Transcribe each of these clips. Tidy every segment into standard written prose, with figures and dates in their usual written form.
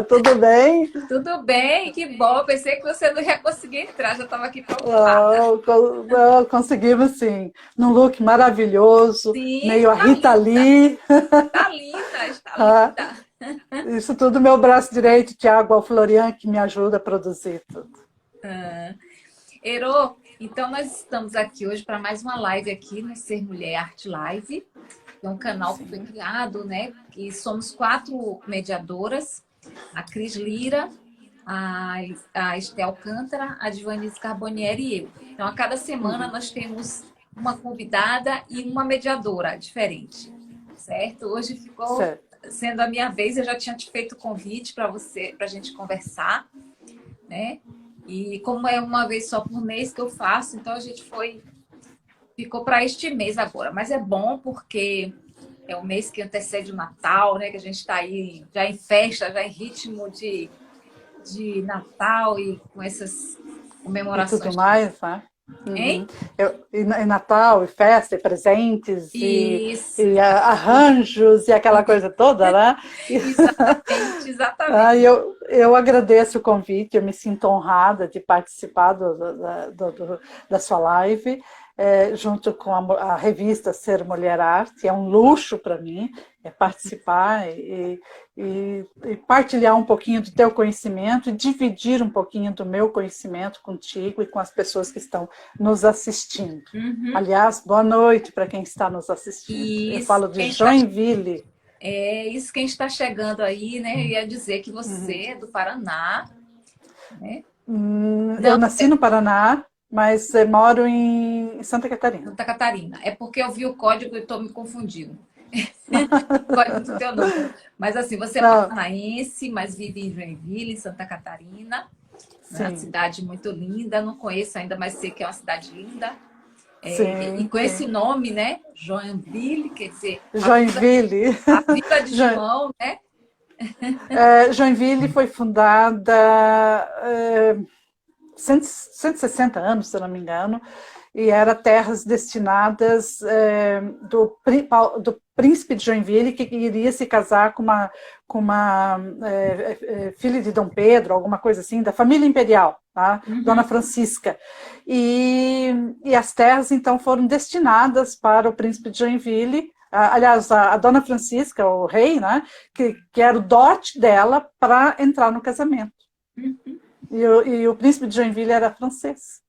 Tudo bem? Tudo bem? Que bom. Pensei que você não ia conseguir entrar, já estava aqui preocupada. Conseguimos sim, num look maravilhoso, Sim, meio a Rita Lee. está linda, está Ah, linda. isso tudo meu braço direito, Tiago Alflorian, que me ajuda a produzir tudo. Ero, então nós estamos aqui hoje para mais uma live aqui no Ser Mulher Arte Live, que é um canal que foi Sim. criado, né? E somos quatro mediadoras, a Cris Lira, a, a Estel Alcântara, a Divanice Carbonieri e eu. Então, a cada semana nós temos uma convidada e uma mediadora diferente, certo? Hoje ficou Certo. sendo a minha vez, eu já tinha te feito o convite para você, para a gente conversar, né? E como é uma vez só por mês que eu faço, então a gente ficou para este mês agora. Mas é bom porque é o mês que antecede o Natal, né? Que a gente está aí já em festa, já em ritmo de Natal e com essas E tudo comemorações. mais, né? Uhum. Hein? E Natal, e festa, e presentes, Isso, arranjos, e aquela coisa toda, né? E, exatamente, exatamente. eu agradeço o convite, eu me sinto honrada de participar da sua live, junto com a revista Ser Mulher Arte. É um luxo para mim participar e partilhar um pouquinho do teu conhecimento e dividir um pouquinho do meu conhecimento contigo e com as pessoas que estão nos assistindo. Uhum. Aliás, boa noite para quem está nos assistindo. Eu Isso, falo de Joinville. quem está chegando aí, né? Eu ia dizer que você é do Paraná, né? Eu Não, nasci no Paraná, mas moro em Santa Catarina. Santa Catarina. É porque eu vi o código e estou me confundindo. O código do teu número. Mas assim, você é Não, paranaense, mas vive em Joinville, em Santa Catarina. É uma sim, cidade muito linda. Não conheço ainda, mas sei que é uma cidade linda. E sim, com esse sim. nome, né? Joinville, quer dizer, Joinville. a vila de João, né? Joinville foi fundada 160 anos, se eu não me engano, e era terras destinadas do príncipe de Joinville, que iria se casar com uma filha de Dom Pedro, alguma coisa assim, da família imperial, tá? Dona Uhum. Francisca. E as terras, então, foram destinadas para o príncipe de Joinville. Aliás, a Dona Francisca, o rei, né, que era o dote dela para entrar no casamento. E o príncipe de Joinville era francês.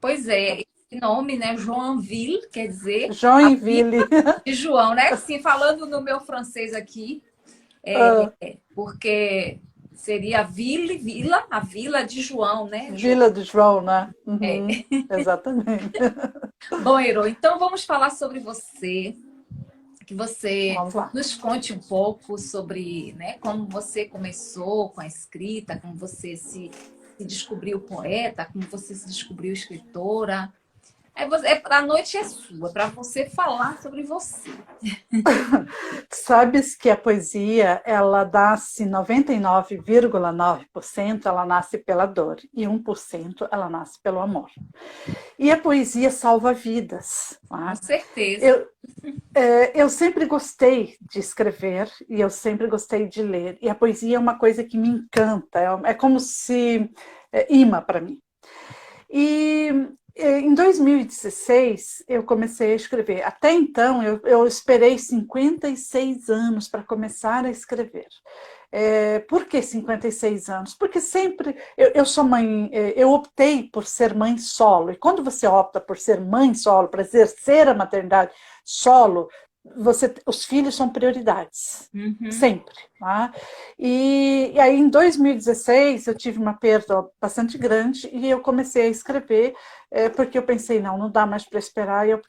Pois é, esse nome, né? Joinville, quer dizer a vila Joinville. de João, né? Assim, falando no meu francês aqui, porque seria vila, a vila de João, né? João. Vila de João, né? Uhum, exatamente. Bom, Ero, então vamos falar sobre você, que você Vamos lá. nos conte um pouco sobre, né, como você começou com a escrita, como você se descobriu poeta, como você se descobriu escritora. A noite é sua, para você falar sobre você. Sabes que a poesia, ela nasce 99,9%, ela nasce pela dor e 1% ela nasce pelo amor. E a poesia salva vidas. Com Tá? certeza. Eu, eu sempre gostei de escrever e eu sempre gostei de ler. E a poesia é uma coisa que me encanta, é como se imã para mim. E em 2016 eu comecei a escrever. Até então eu esperei 56 anos para começar a escrever. Por que 56 anos? Porque sempre eu sou mãe, eu optei por ser mãe solo. E quando você opta por ser mãe solo, para exercer a maternidade solo, os filhos são prioridades. Uhum. Sempre. Tá? E aí, em 2016, eu tive uma perda bastante grande e eu comecei a escrever, porque eu pensei, não dá mais para esperar, e eu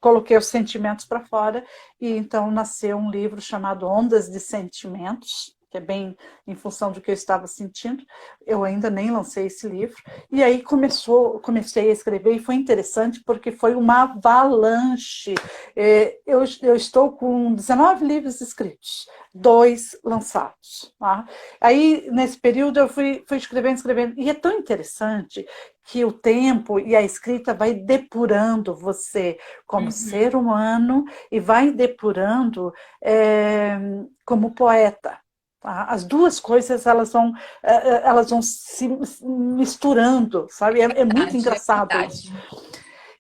coloquei os sentimentos para fora, e então nasceu um livro chamado Ondas de Sentimentos, que é bem em função do que eu estava sentindo. Eu ainda nem lancei esse livro. E aí comecei a escrever, e foi interessante porque foi uma avalanche. Eu estou com 19 livros escritos, 2 lançados. Tá? Aí, nesse período, eu fui escrevendo, e é tão interessante que o tempo e a escrita vai depurando você como Uhum. ser humano e vai depurando como poeta. Tá? As duas coisas elas vão se misturando, sabe? É muito Verdade, é engraçado isso. verdade.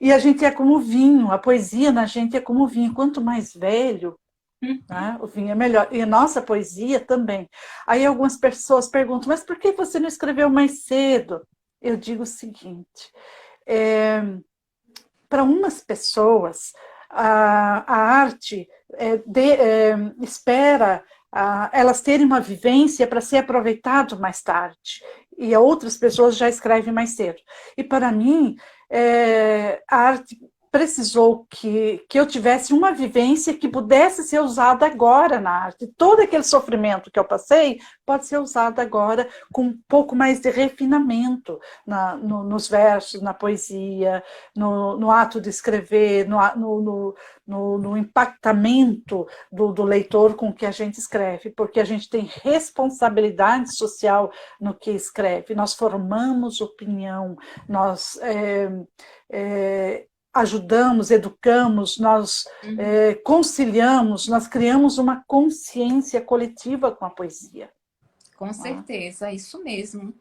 E a gente é como vinho, a poesia na gente é como vinho. Quanto mais velho, Hum. né, o vinho é melhor. E a nossa poesia também. Aí algumas pessoas perguntam, mas por que você não escreveu mais cedo? Eu digo o seguinte, para umas pessoas, a arte espera elas terem uma vivência para ser aproveitado mais tarde. E outras pessoas já escrevem mais cedo. E para mim, a arte precisou que eu tivesse uma vivência que pudesse ser usada agora na arte. Todo aquele sofrimento que eu passei pode ser usado agora com um pouco mais de refinamento nos versos, na poesia, no ato de escrever, no impactamento do leitor com o que a gente escreve, porque a gente tem responsabilidade social no que escreve. Nós formamos opinião, nós ajudamos, educamos, nós conciliamos, nós criamos uma consciência coletiva com a poesia. Com certeza, é isso mesmo.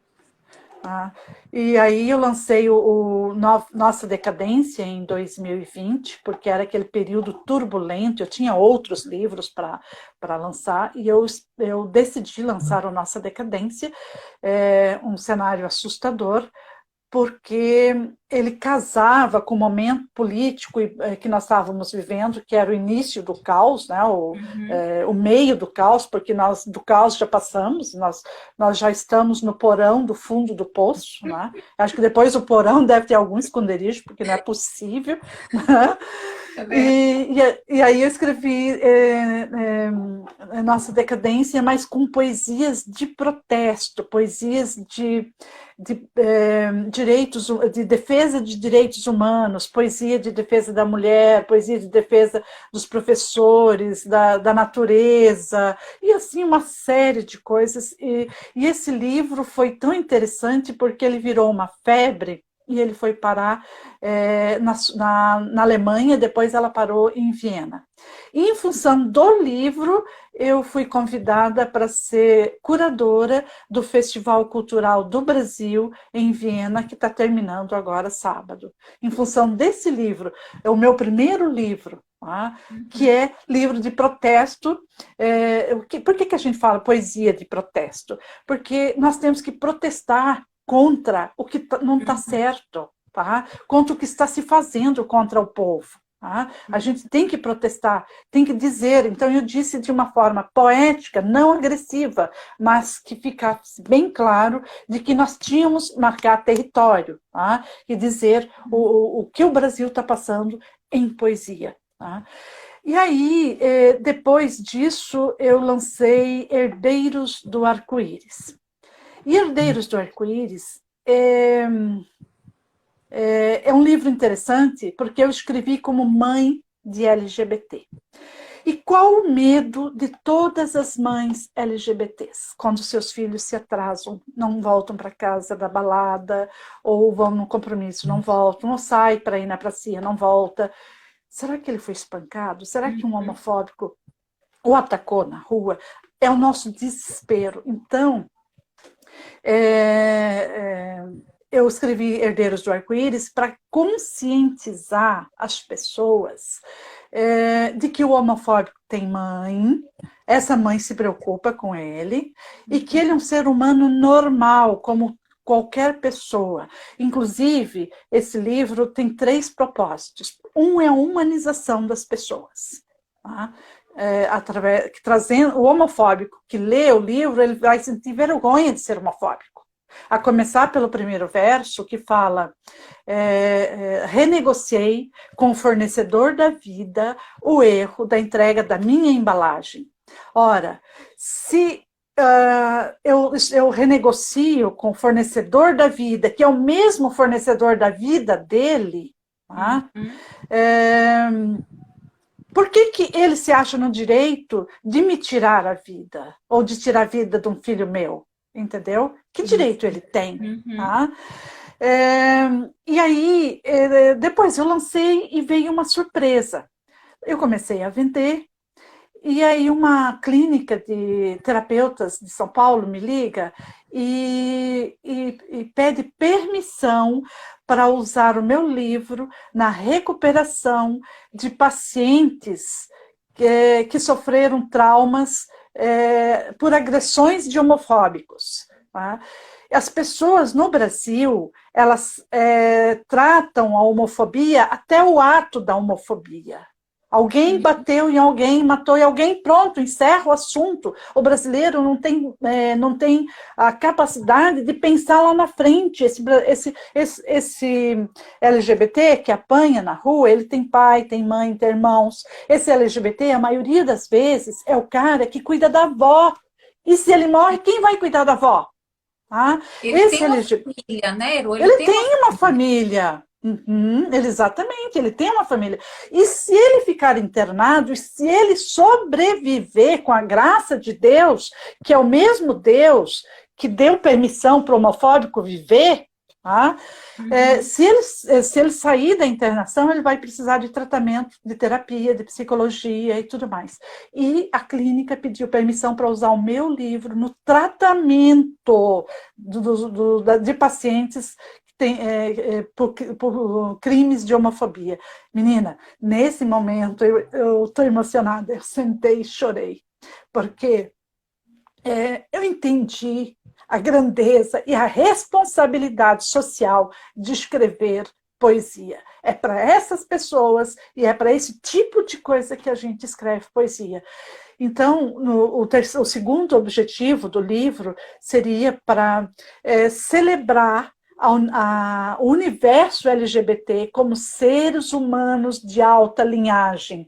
E aí eu lancei o Nossa Decadência em 2020, porque era aquele período turbulento, eu tinha outros livros para lançar, e eu decidi lançar o Nossa Decadência, um cenário assustador, porque ele casava com o momento político que nós estávamos vivendo, que era o início do caos, né? O meio do caos, porque nós do caos já passamos, nós já estamos no porão do fundo do poço, né? Acho que depois do porão deve ter algum esconderijo, porque não é possível, né? E aí eu escrevi Nossa Decadência, mas com poesias de protesto, poesias de direitos, de defesa de direitos humanos, poesia de defesa da mulher, poesia de defesa dos professores, da natureza, e assim uma série de coisas. E esse livro foi tão interessante porque ele virou uma febre, e ele foi parar na Alemanha, depois ela parou em Viena. E, em função do livro, eu fui convidada para ser curadora do Festival Cultural do Brasil, em Viena, que está terminando agora sábado. Em função desse livro, é o meu primeiro livro, que é livro de protesto. Por que a gente fala poesia de protesto? Porque nós temos que protestar contra o que não está certo, tá? Contra o que está se fazendo contra o povo. Tá? A gente tem que protestar, tem que dizer. Então eu disse de uma forma poética, não agressiva, mas que ficasse bem claro de que nós tínhamos que marcar território, tá? E dizer o que o Brasil está passando em poesia. Tá? E aí, depois disso, eu lancei Herdeiros do Arco-Íris. E Herdeiros do Arco-Íris é um livro interessante porque eu escrevi como mãe de LGBT. E qual o medo de todas as mães LGBTs quando seus filhos se atrasam, não voltam para casa da balada, ou vão no compromisso, não voltam, ou sai para ir na pracinha, não volta? Será que ele foi espancado? Será que um homofóbico o atacou na rua? É o nosso desespero. Então, eu escrevi Herdeiros do Arco-Íris para conscientizar as pessoas de que o homofóbico tem mãe, essa mãe se preocupa com ele, e que ele é um ser humano normal, como qualquer pessoa. Inclusive, esse livro tem 3 propósitos. Um é a humanização das pessoas, tá? Trazendo o homofóbico que lê o livro, ele vai sentir vergonha de ser homofóbico. A começar pelo primeiro verso, que fala: renegociei com o fornecedor da vida o erro da entrega da minha embalagem. Ora, se eu renegocio com o fornecedor da vida, que é o mesmo fornecedor da vida dele, tá? Por que ele se acha no direito de me tirar a vida? Ou de tirar a vida de um filho meu? Entendeu? Que direito ele tem? Tá? E aí, depois eu lancei e veio uma surpresa. Eu comecei a vender E aí uma clínica de terapeutas de São Paulo me liga e pede permissão para usar o meu livro na recuperação de pacientes que sofreram traumas por agressões de homofóbicos. Tá? As pessoas no Brasil, elas tratam a homofobia até o ato da homofobia. Alguém bateu em alguém, matou em alguém, pronto, encerra o assunto. O brasileiro não tem a capacidade de pensar lá na frente. Esse LGBT que apanha na rua, ele tem pai, tem mãe, tem irmãos. Esse LGBT, a maioria das vezes, é o cara que cuida da avó. E se ele morre, quem vai cuidar da avó? Tá? Ele tem Esse uma LGBT, família, né, Ero? Ele ele tem uma tem uma família. família. Exatamente, ele tem uma família. E se ele ficar internado, e se ele sobreviver com a graça de Deus, que é o mesmo Deus que deu permissão para o homofóbico viver, tá? Uhum. Se ele sair da internação, ele vai precisar de tratamento, de terapia, de psicologia e tudo mais. E a clínica pediu permissão para usar o meu livro no tratamento de pacientes que têm, por crimes de homofobia. Menina, nesse momento eu estou emocionada, eu sentei e chorei, porque eu entendi a grandeza e a responsabilidade social de escrever poesia. É para essas pessoas e é para esse tipo de coisa que a gente escreve poesia. Então, o segundo objetivo do livro seria para celebrar o universo LGBT como seres humanos de alta linhagem.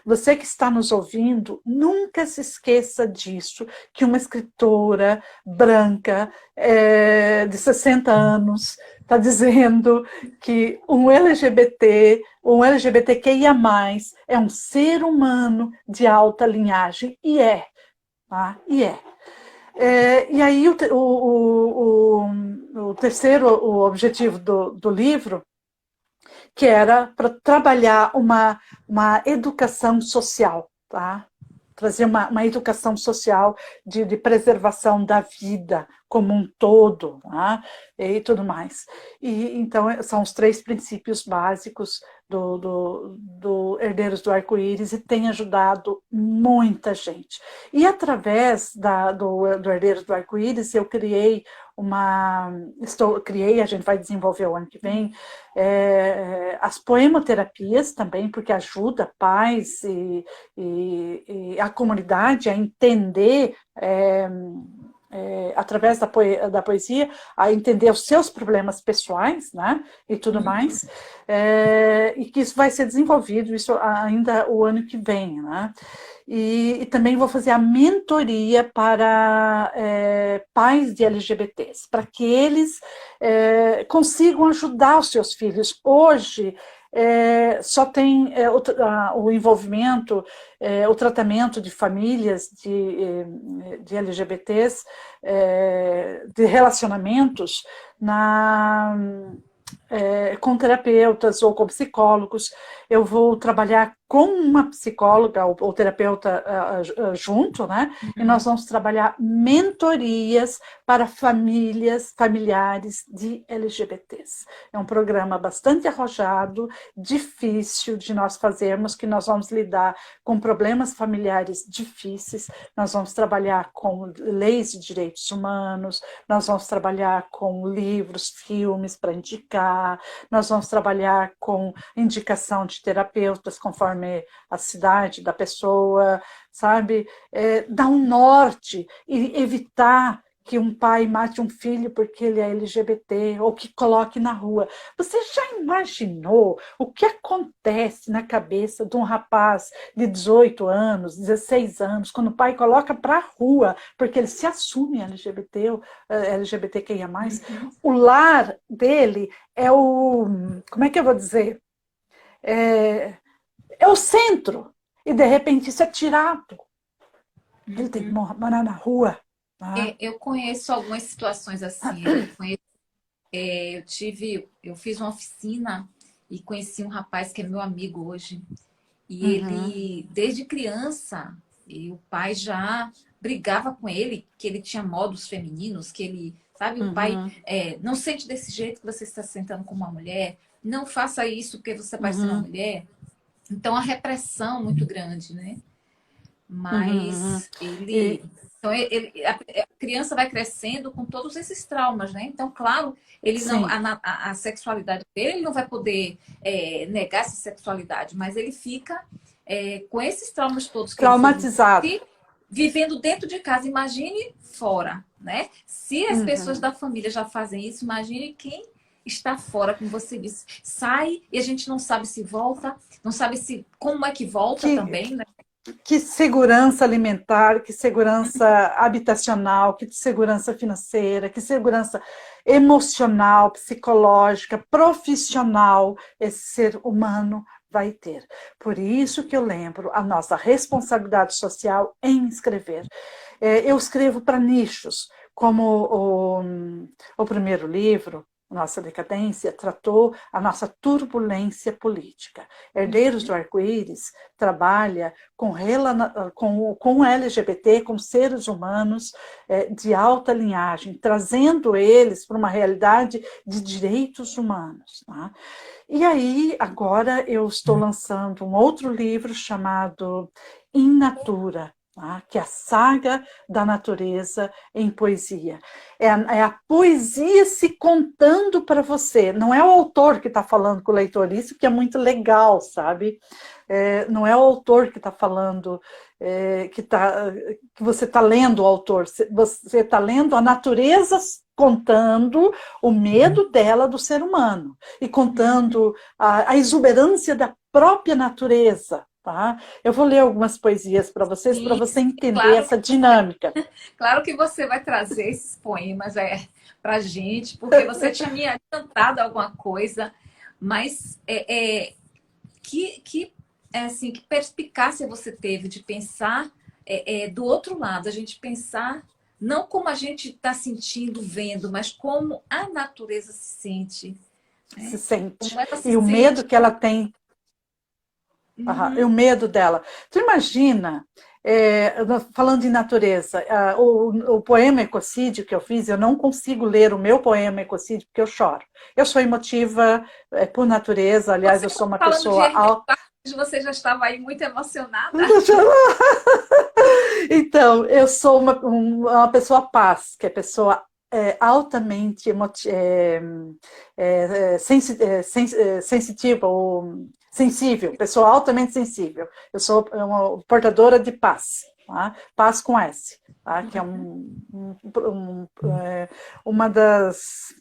Você que está nos ouvindo, nunca se esqueça disso, que uma escritora branca de 60 anos está dizendo que um LGBTQIA+, é um ser humano de alta linhagem, e é, tá? E é. E aí o terceiro o objetivo do livro, que era para trabalhar uma educação social, tá? Trazer uma educação social de preservação da vida como um todo, tá? E tudo mais. E então são os 3 princípios básicos do Herdeiros do Arco-Íris e tem ajudado muita gente. E através do Herdeiros do Arco-Íris eu criei, a gente vai desenvolver o ano que vem, as poemoterapias também, porque ajuda pais e a comunidade a entender, através da poesia, a entender os seus problemas pessoais, né, e tudo mais, e que isso vai ser desenvolvido isso ainda o ano que vem, né? E também vou fazer a mentoria para pais de LGBTs, para que eles consigam ajudar os seus filhos. Hoje, só tem o envolvimento, o tratamento de famílias de LGBTs, de relacionamentos, com terapeutas ou com psicólogos. Eu vou trabalhar com uma psicóloga ou terapeuta junto, né? E nós vamos trabalhar mentorias para familiares de LGBTs. É um programa bastante arrojado, difícil de nós fazermos, que nós vamos lidar com problemas familiares difíceis, nós vamos trabalhar com leis de direitos humanos, nós vamos trabalhar com livros, filmes para indicar, nós vamos trabalhar com indicação de terapeutas conforme a cidade da pessoa, sabe? Dar um norte e evitar que um pai mate um filho porque ele é LGBT ou que coloque na rua. Você já imaginou o que acontece na cabeça de um rapaz de 18 anos, 16 anos, quando o pai coloca para a rua porque ele se assume LGBT, ou LGBTQIA+, o lar dele como é que eu vou dizer? É o centro. E de repente isso é tirado. Ele tem que morar na rua. Tá? Eu conheço algumas situações assim. Eu fiz uma oficina e conheci um rapaz que é meu amigo hoje. E Uhum. ele, desde criança, E o pai já brigava com ele, que ele tinha modos femininos, que ele, sabe, o pai Uhum. não sente desse jeito que você está sentando com uma mulher, não faça isso porque você vai ser uma Uhum. mulher. Então, a repressão muito grande, né? Uhum. Mas ele. E, Então, a criança vai crescendo com todos esses traumas, né? Então, claro, ele não, sim, a sexualidade dele, ele não vai poder negar essa sexualidade, mas ele fica com esses traumas todos que ele foi traumatizado. vivendo dentro de casa. Imagine fora, né? Se as pessoas Uhum. da família já fazem isso, imagine quem está fora, como você disse. Sai e a gente não sabe se volta, não sabe se como é que volta Que, também, né? que segurança alimentar, que segurança habitacional, que segurança financeira, que segurança emocional, psicológica, profissional esse ser humano vai ter. Por isso que eu lembro a nossa responsabilidade social em escrever. Eu escrevo para nichos, como o primeiro livro, Nossa Decadência, tratou a nossa turbulência política. Herdeiros do Arco-Íris trabalha com o LGBT, com seres humanos de alta linhagem, trazendo eles para uma realidade de direitos humanos. Tá? E aí, agora eu estou lançando um outro livro chamado In Natura, tá? Que é a saga da natureza em poesia. É a poesia se contando para você. Não é o autor que está falando com o leitor, isso que é muito legal, sabe? Não é o autor que está falando, que você está lendo o autor, você está lendo a natureza contando o medo dela do ser humano e contando a exuberância da própria natureza. Tá? Eu vou ler algumas poesias para Sim, você entender claro, essa dinâmica. claro que você vai trazer esses poemas para a gente, porque você tinha me adiantado alguma coisa, mas assim, que perspicácia você teve de pensar do outro lado, a gente pensar não como a gente está sentindo, vendo, mas como a natureza se sente, Se né? sente. Como ela se E o sente. medo que ela tem. E o Uhum. medo dela. Tu imagina, falando de natureza, o poema Ecocídio que eu fiz, eu não consigo ler o meu poema Ecocídio porque eu choro. Eu sou emotiva por natureza, aliás, Você eu sou uma falando de pessoa. herdeiro, você já estava aí muito emocionada. Então, eu sou uma pessoa paz, que é pessoa altamente sensitiva ou sensível, pessoa altamente sensível. Eu sou uma portadora de paz, tá? Paz com S, tá? Que é uma das.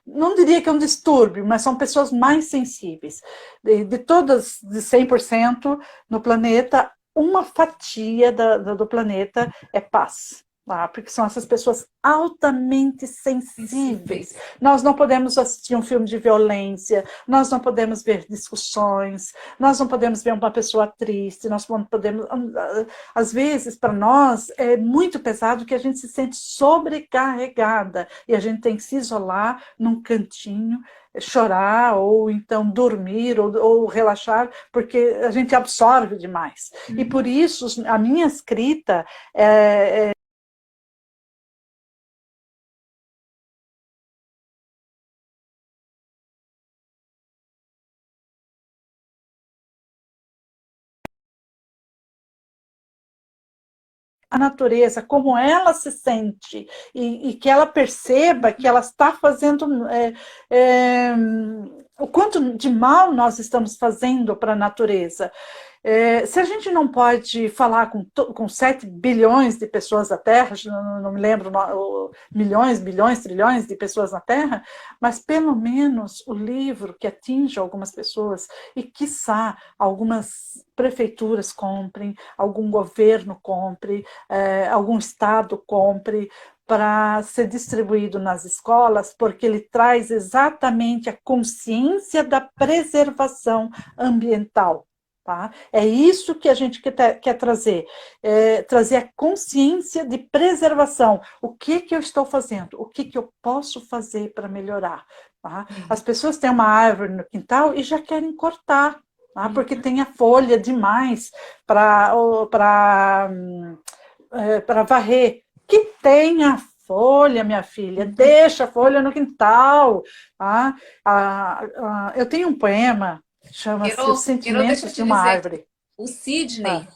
Não diria que é um distúrbio, mas são pessoas mais sensíveis. De todas, de 100% no planeta, uma fatia do planeta é paz. Tá? Porque são essas pessoas altamente sensíveis. Sensíveis. Nós não podemos assistir um filme de violência, nós não podemos ver discussões, nós não podemos ver uma pessoa triste, nós não podemos. Às vezes, para nós, é muito pesado que a gente se sente sobrecarregada e a gente tem que se isolar num cantinho, chorar ou então dormir ou relaxar, porque a gente absorve demais. E por Uhum. isso a minha escrita é, a natureza, como ela se sente, e que ela perceba que ela está fazendo o quanto de mal nós estamos fazendo para a natureza. Se a gente não pode falar com 7 bilhões de pessoas da Terra, não me lembro, milhões, bilhões, trilhões de pessoas na Terra, mas pelo menos o livro que atinge algumas pessoas e, quiçá, algumas prefeituras comprem, algum governo compre, algum estado compre, para ser distribuído nas escolas, porque ele traz exatamente a consciência da preservação ambiental. Tá? É isso que a gente quer trazer, trazer a consciência de preservação. O que eu estou fazendo? O que eu posso fazer para melhorar? Tá? As pessoas têm uma árvore no quintal e já querem cortar. tá? Porque tem a folha demais para varrer. Que tem a folha, minha filha, deixa a folha no quintal. Tá? Eu tenho um poema, chama-se Os Queiro, deixa eu Sentimentos de te uma dizer, Árvore. o Ah, Sidney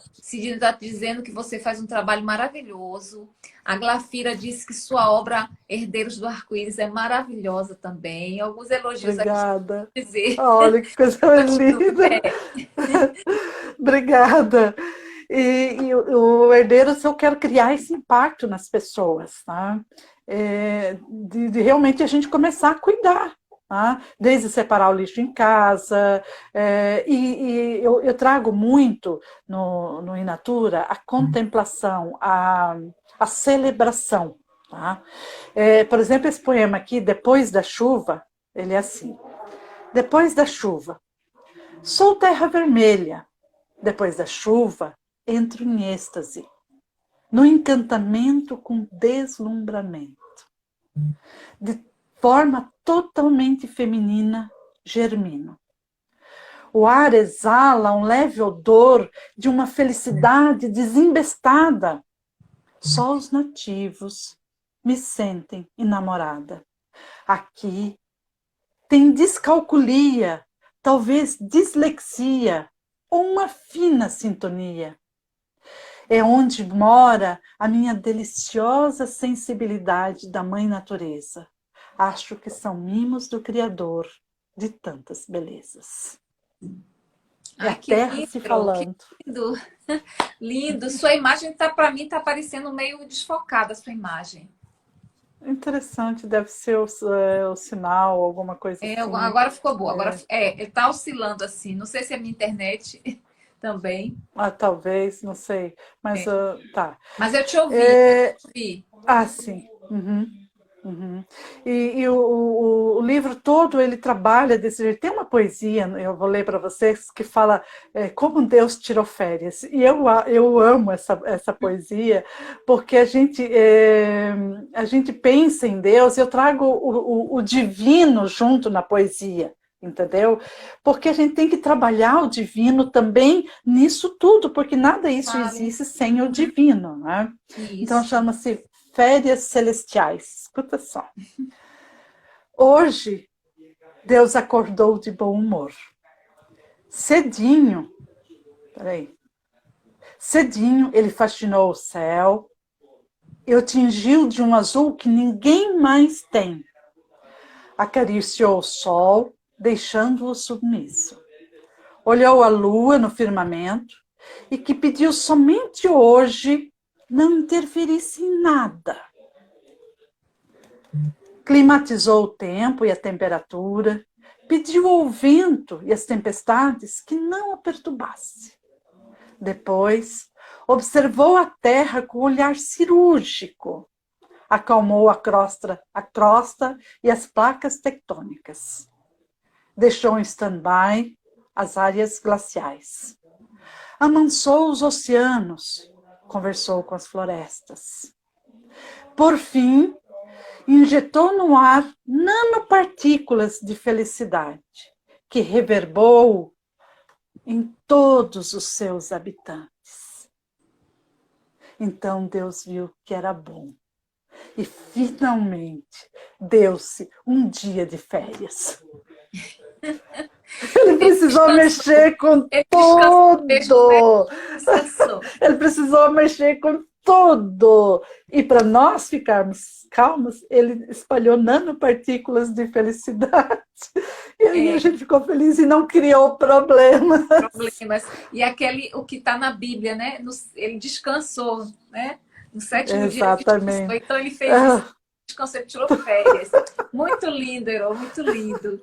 está dizendo que você faz um trabalho maravilhoso. A Glafira disse que sua obra Herdeiros do Arco-Íris é maravilhosa também. Alguns elogios aqui obrigada. para dizer. Olha que coisa Continua. linda. Obrigada. E o Herdeiros, eu quero criar esse impacto nas pessoas, tá? De realmente a gente começar a cuidar, tá? Desde separar o lixo em casa, e eu trago muito no Inatura a contemplação, a celebração, tá? Por exemplo, esse poema aqui, Depois da Chuva, ele é assim: depois da chuva, sou terra vermelha. Depois da chuva, entro em êxtase, no encantamento com deslumbramento. De forma totalmente feminina, germino. O ar exala um leve odor de uma felicidade desembestada. Só os nativos me sentem enamorada. Aqui tem descalculia, talvez dislexia, ou uma fina sintonia. É onde mora a minha deliciosa sensibilidade da mãe natureza. Acho que são mimos do Criador de tantas belezas. É a Ai, que terra se lindo, que falando. lindo. Lindo. Sua imagem tá, para mim, tá parecendo meio desfocada a sua imagem. Interessante, deve ser o sinal, alguma coisa assim. Agora ficou boa. Agora ele tá oscilando assim. Não sei se é minha internet também. Talvez, não sei. Mas tá. Mas eu te ouvi, eu É, te ouvi. sim. Uhum. Uhum. E o livro todo ele trabalha desse jeito. Tem uma poesia, eu vou ler para vocês, que fala como Deus tirou férias. E eu amo essa poesia, porque a gente pensa em Deus, eu trago o divino junto na poesia. Entendeu? Porque a gente tem que trabalhar o divino também nisso tudo, porque nada isso Claro. existe sem o divino, né? Então Isso. chama-se Férias Celestiais. Escuta só. Hoje, Deus acordou de bom humor. Cedinho, peraí. Cedinho, ele faxinou o céu e o tingiu de um azul que ninguém mais tem. Acariciou o sol, deixando-o submisso. Olhou a lua no firmamento e que pediu somente hoje não interferisse em nada. Climatizou o tempo e a temperatura, pediu ao vento e às tempestades que não a perturbasse. Depois, observou a terra com olhar cirúrgico, acalmou a crosta e as placas tectônicas. Deixou em stand-by as áreas glaciais. Amansou os oceanos, conversou com as florestas. Por fim, injetou no ar nanopartículas de felicidade, que reverberou em todos os seus habitantes. Então Deus viu que era bom. E finalmente deu-se um dia de férias. Ele precisou mexer com Ele descansou mesmo, né? tudo. Descansou. Ele precisou mexer com tudo. E para nós ficarmos calmos, ele espalhou nanopartículas de felicidade. E aí a É, gente ficou feliz e não criou problema. problemas. E aquele, o que está na Bíblia, né? Ele descansou, né? No sétimo dia ele descansou. Exatamente. Então ele fez isso, descansou, ele tirou férias. Muito lindo, Herô, muito lindo.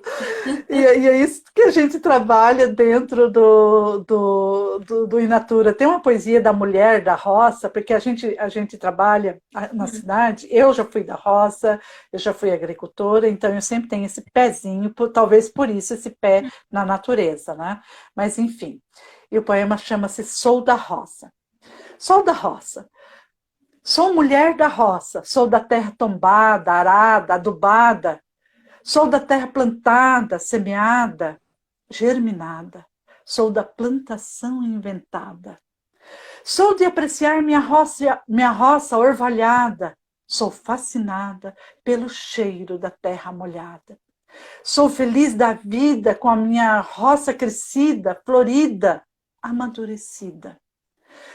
E é isso que a gente trabalha dentro do Inatura. Tem uma poesia da mulher da roça, porque a gente trabalha na cidade. Eu já fui da roça, eu já fui agricultora, então eu sempre tenho esse pezinho, talvez por isso esse pé na natureza, né? Mas enfim. E o poema chama-se Sou da Roça. Sou da roça. Sou mulher da roça, sou da terra tombada, arada, adubada. Sou da terra plantada, semeada, germinada. Sou da plantação inventada. Sou de apreciar minha roça orvalhada. Sou fascinada pelo cheiro da terra molhada. Sou feliz da vida com a minha roça crescida, florida, amadurecida.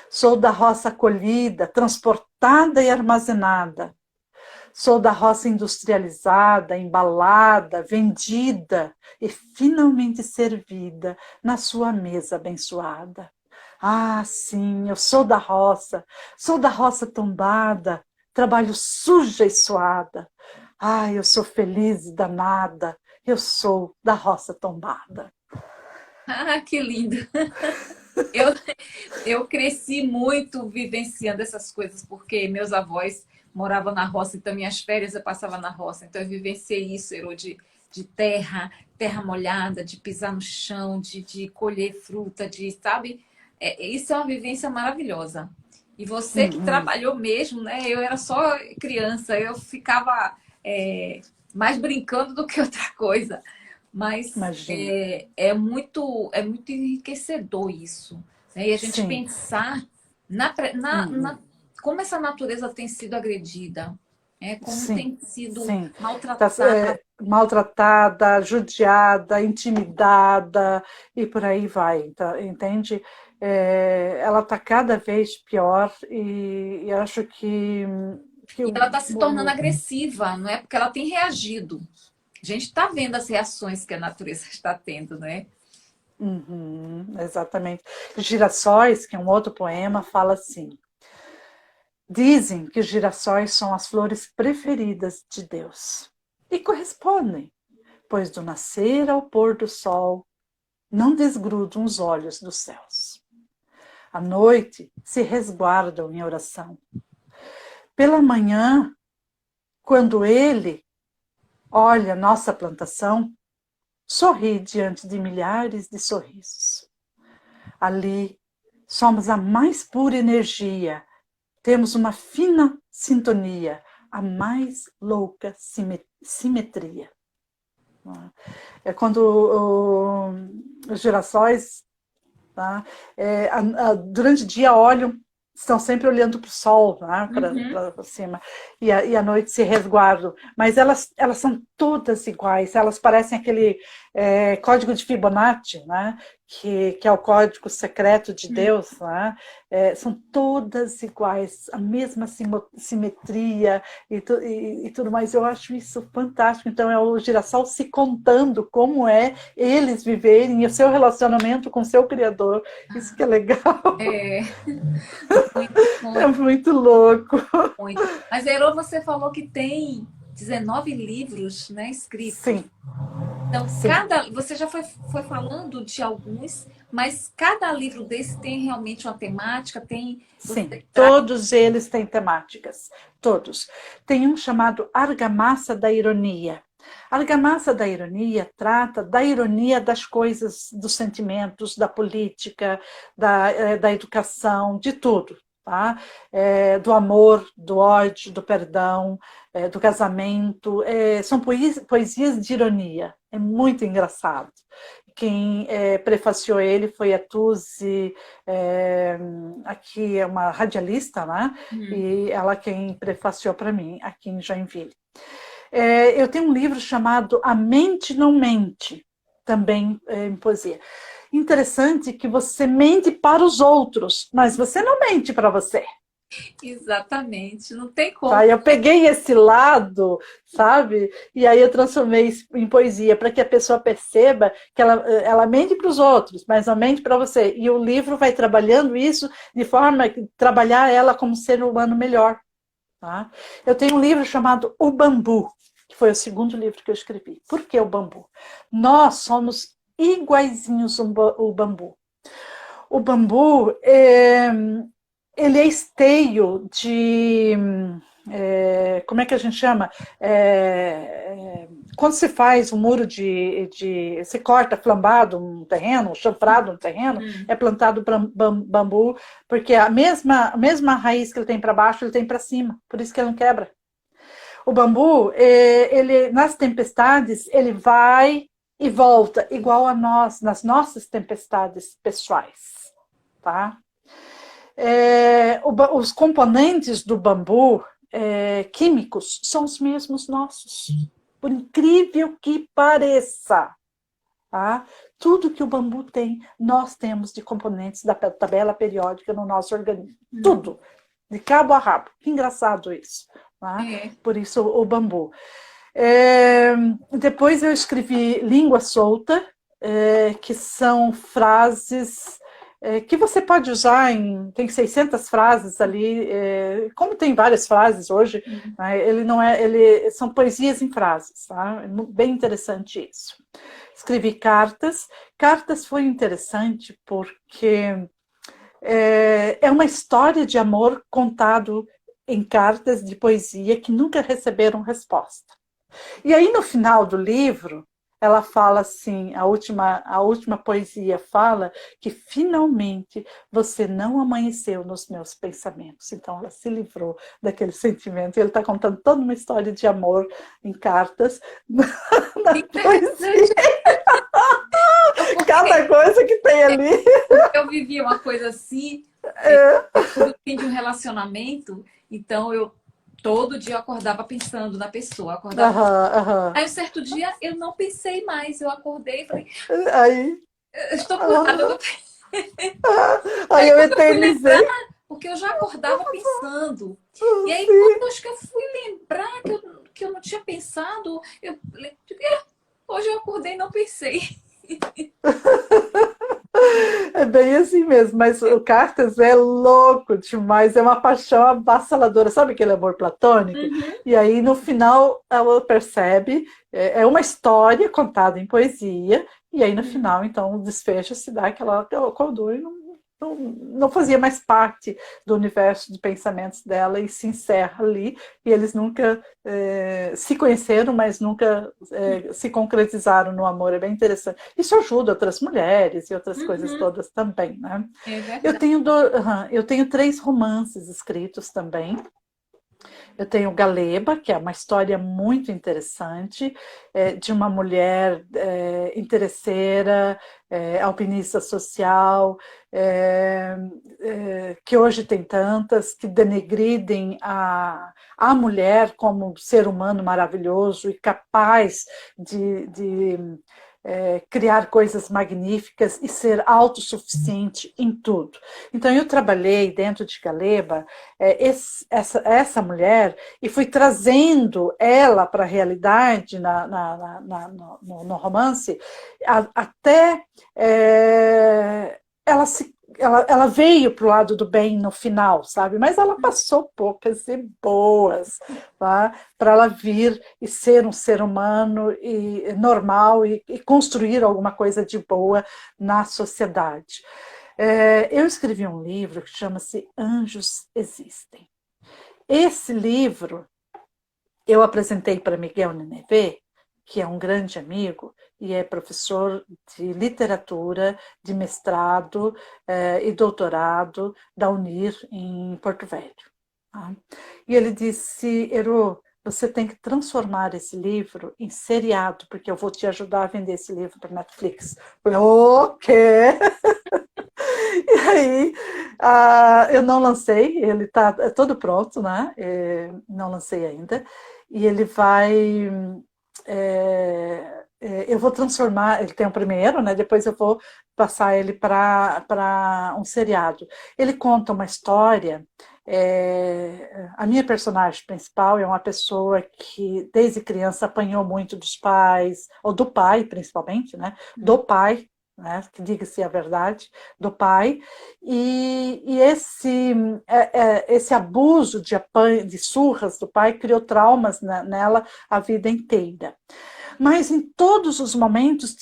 Sou da roça colhida, transportada e armazenada. Sou da roça industrializada, embalada, vendida e finalmente servida na sua mesa abençoada. Ah, sim, eu sou da roça tombada, trabalho suja e suada. Ah, eu sou feliz e danada, eu sou da roça tombada. Ah, que lindo! Eu, eu cresci muito vivenciando essas coisas, porque meus avós moravam na roça, então minhas férias eu passava na roça. Então eu vivenciei isso, Herô, de terra, terra molhada, de pisar no chão, de colher fruta, sabe? Isso é uma vivência maravilhosa. E você que trabalhou mesmo, né? Eu era só criança, eu ficava mais brincando do que outra coisa. Mas Imagina. é muito enriquecedor isso, né? E a gente Sim. pensar como essa natureza tem sido agredida, né? Como Sim, tem sido sim. Tá, maltratada. maltratada, judiada, intimidada e por aí vai, tá, entende? Ela está cada vez pior e acho que E ela está se tornando agressiva, não é? Porque ela tem reagido. A gente está vendo as reações que a natureza está tendo, né? exatamente. Girassóis, que é um outro poema, fala assim: dizem que os girassóis são as flores preferidas de Deus. E correspondem, pois do nascer ao pôr do sol não desgrudam os olhos dos céus. À noite se resguardam em oração. Pela manhã, quando ele olha nossa plantação, sorri diante de milhares de sorrisos. Ali somos a mais pura energia, temos uma fina sintonia, a mais louca simetria. É quando os girassóis, tá, durante o dia olham, estão sempre olhando para o sol, né, para cima, e à noite se resguardam. Mas elas são todas iguais, elas parecem aquele código de Fibonacci, né, que é o código secreto de Deus, né? São todas iguais, a mesma simetria e tudo mais. Eu acho isso fantástico. Então é o girassol se contando como é eles viverem e o seu relacionamento com o seu Criador. Isso que é legal. É, muito, É muito, muito louco. muito. Mas, Herô, você falou que tem 19 livros, né, escritos. Sim, Então, sim. você já foi falando de alguns, mas cada livro desse tem realmente uma temática, Sim, você traz. todos eles têm temáticas, todos. Tem um chamado Argamassa da Ironia. A Argamassa da Ironia trata da ironia das coisas, dos sentimentos, da política, da educação, de tudo. Tá? Do amor, do ódio, do perdão, do casamento. São poesias de ironia. É muito engraçado. Quem prefaciou ele foi a Tuzi, aqui é uma radialista, né? E ela quem prefaciou para mim, aqui em Joinville. Eu tenho um livro chamado A Mente Não Mente, também em poesia. Interessante que você mente para os outros, mas você não mente para você. Exatamente, não tem como. Tá? Eu peguei esse lado, sabe? E aí eu transformei isso em poesia para que a pessoa perceba que ela mente para os outros, mas não mente para você. E o livro vai trabalhando isso de forma a trabalhar ela como ser humano melhor. Tá? Eu tenho um livro chamado O Bambu, que foi o segundo livro que eu escrevi. Por que o bambu? Nós somos iguaizinhos o bambu. O bambu ele é esteio de... como é que a gente chama? Quando se faz um muro se corta flambado um terreno, chanfrado um terreno, é plantado bambu, porque a mesma raiz que ele tem para baixo, ele tem para cima, por isso que ele não quebra. O bambu, ele, nas tempestades, ele vai e volta, igual a nós, nas nossas tempestades pessoais. Tá? Os componentes do bambu químicos são os mesmos nossos, por incrível que pareça. Tá? Tudo que o bambu tem, nós temos de componentes da tabela periódica no nosso organismo. Tudo, de cabo a rabo. Que engraçado isso. Tá? Por isso o bambu. Depois eu escrevi Língua Solta, que são frases que você pode usar tem 600 frases ali, como tem várias frases hoje, né, são poesias em frases, tá? É bem interessante isso. Escrevi cartas. Cartas foi interessante porque é uma história de amor contado em cartas de poesia que nunca receberam resposta. E aí no final do livro, ela fala assim, a última poesia fala que finalmente você não amanheceu nos meus pensamentos. Então ela se livrou daquele sentimento. E ele está contando toda uma história de amor em cartas na poesia. Cada coisa que tem ali. Eu vivi uma coisa assim, tudo fim de um relacionamento, então eu todo dia eu acordava pensando na pessoa. Acordava... Aí um certo dia eu não pensei mais, eu acordei e falei, eu estou acordada, eu não pensei. Aí eu eternizei. Porque eu já acordava pensando. E aí, quando acho que eu fui lembrar que eu não tinha pensado, hoje eu acordei e não pensei. É bem assim mesmo, mas o Cartas é louco demais, é uma paixão avassaladora, sabe aquele amor platônico? E aí no final ela percebe, é uma história contada em poesia, e aí no final então o desfecho se dá que ela acordou e não fazia mais parte do universo de pensamentos dela e se encerra ali, e eles nunca se conheceram, mas nunca se concretizaram no amor. É bem interessante. Isso ajuda outras mulheres e outras coisas todas também, né? Eu tenho 3 romances escritos também. Eu tenho Galeba, que é uma história muito interessante, de uma mulher interesseira, alpinista social, que hoje tem tantas, que denegridem a mulher como um ser humano maravilhoso e capaz de criar coisas magníficas e ser autossuficiente em tudo. Então eu trabalhei dentro de Galeba essa mulher e fui trazendo ela para a realidade no romance até ela veio para o lado do bem no final, sabe? Mas ela passou poucas e boas, tá? Para ela vir e ser um ser humano e normal e construir alguma coisa de boa na sociedade. Eu escrevi um livro que chama-se Anjos Existem. Esse livro eu apresentei para Miguel Nenevê, que é um grande amigo e é professor de literatura, de mestrado e doutorado da UNIR em Porto Velho. Tá? E ele disse, Ero, você tem que transformar esse livro em seriado, porque eu vou te ajudar a vender esse livro para Netflix. Eu falei, o quê? E aí, eu não lancei, ele está todo pronto, né? Não lancei ainda. E ele vai... eu vou transformar, ele tem o primeiro, né? Depois eu vou passar ele para um seriado. Ele conta uma história. A minha personagem principal é uma pessoa que desde criança apanhou muito dos pais, ou do pai principalmente, né? Do pai, né? Que diga-se a verdade, do pai, e esse abuso de surras do pai criou traumas nela a vida inteira. Mas em todos os momentos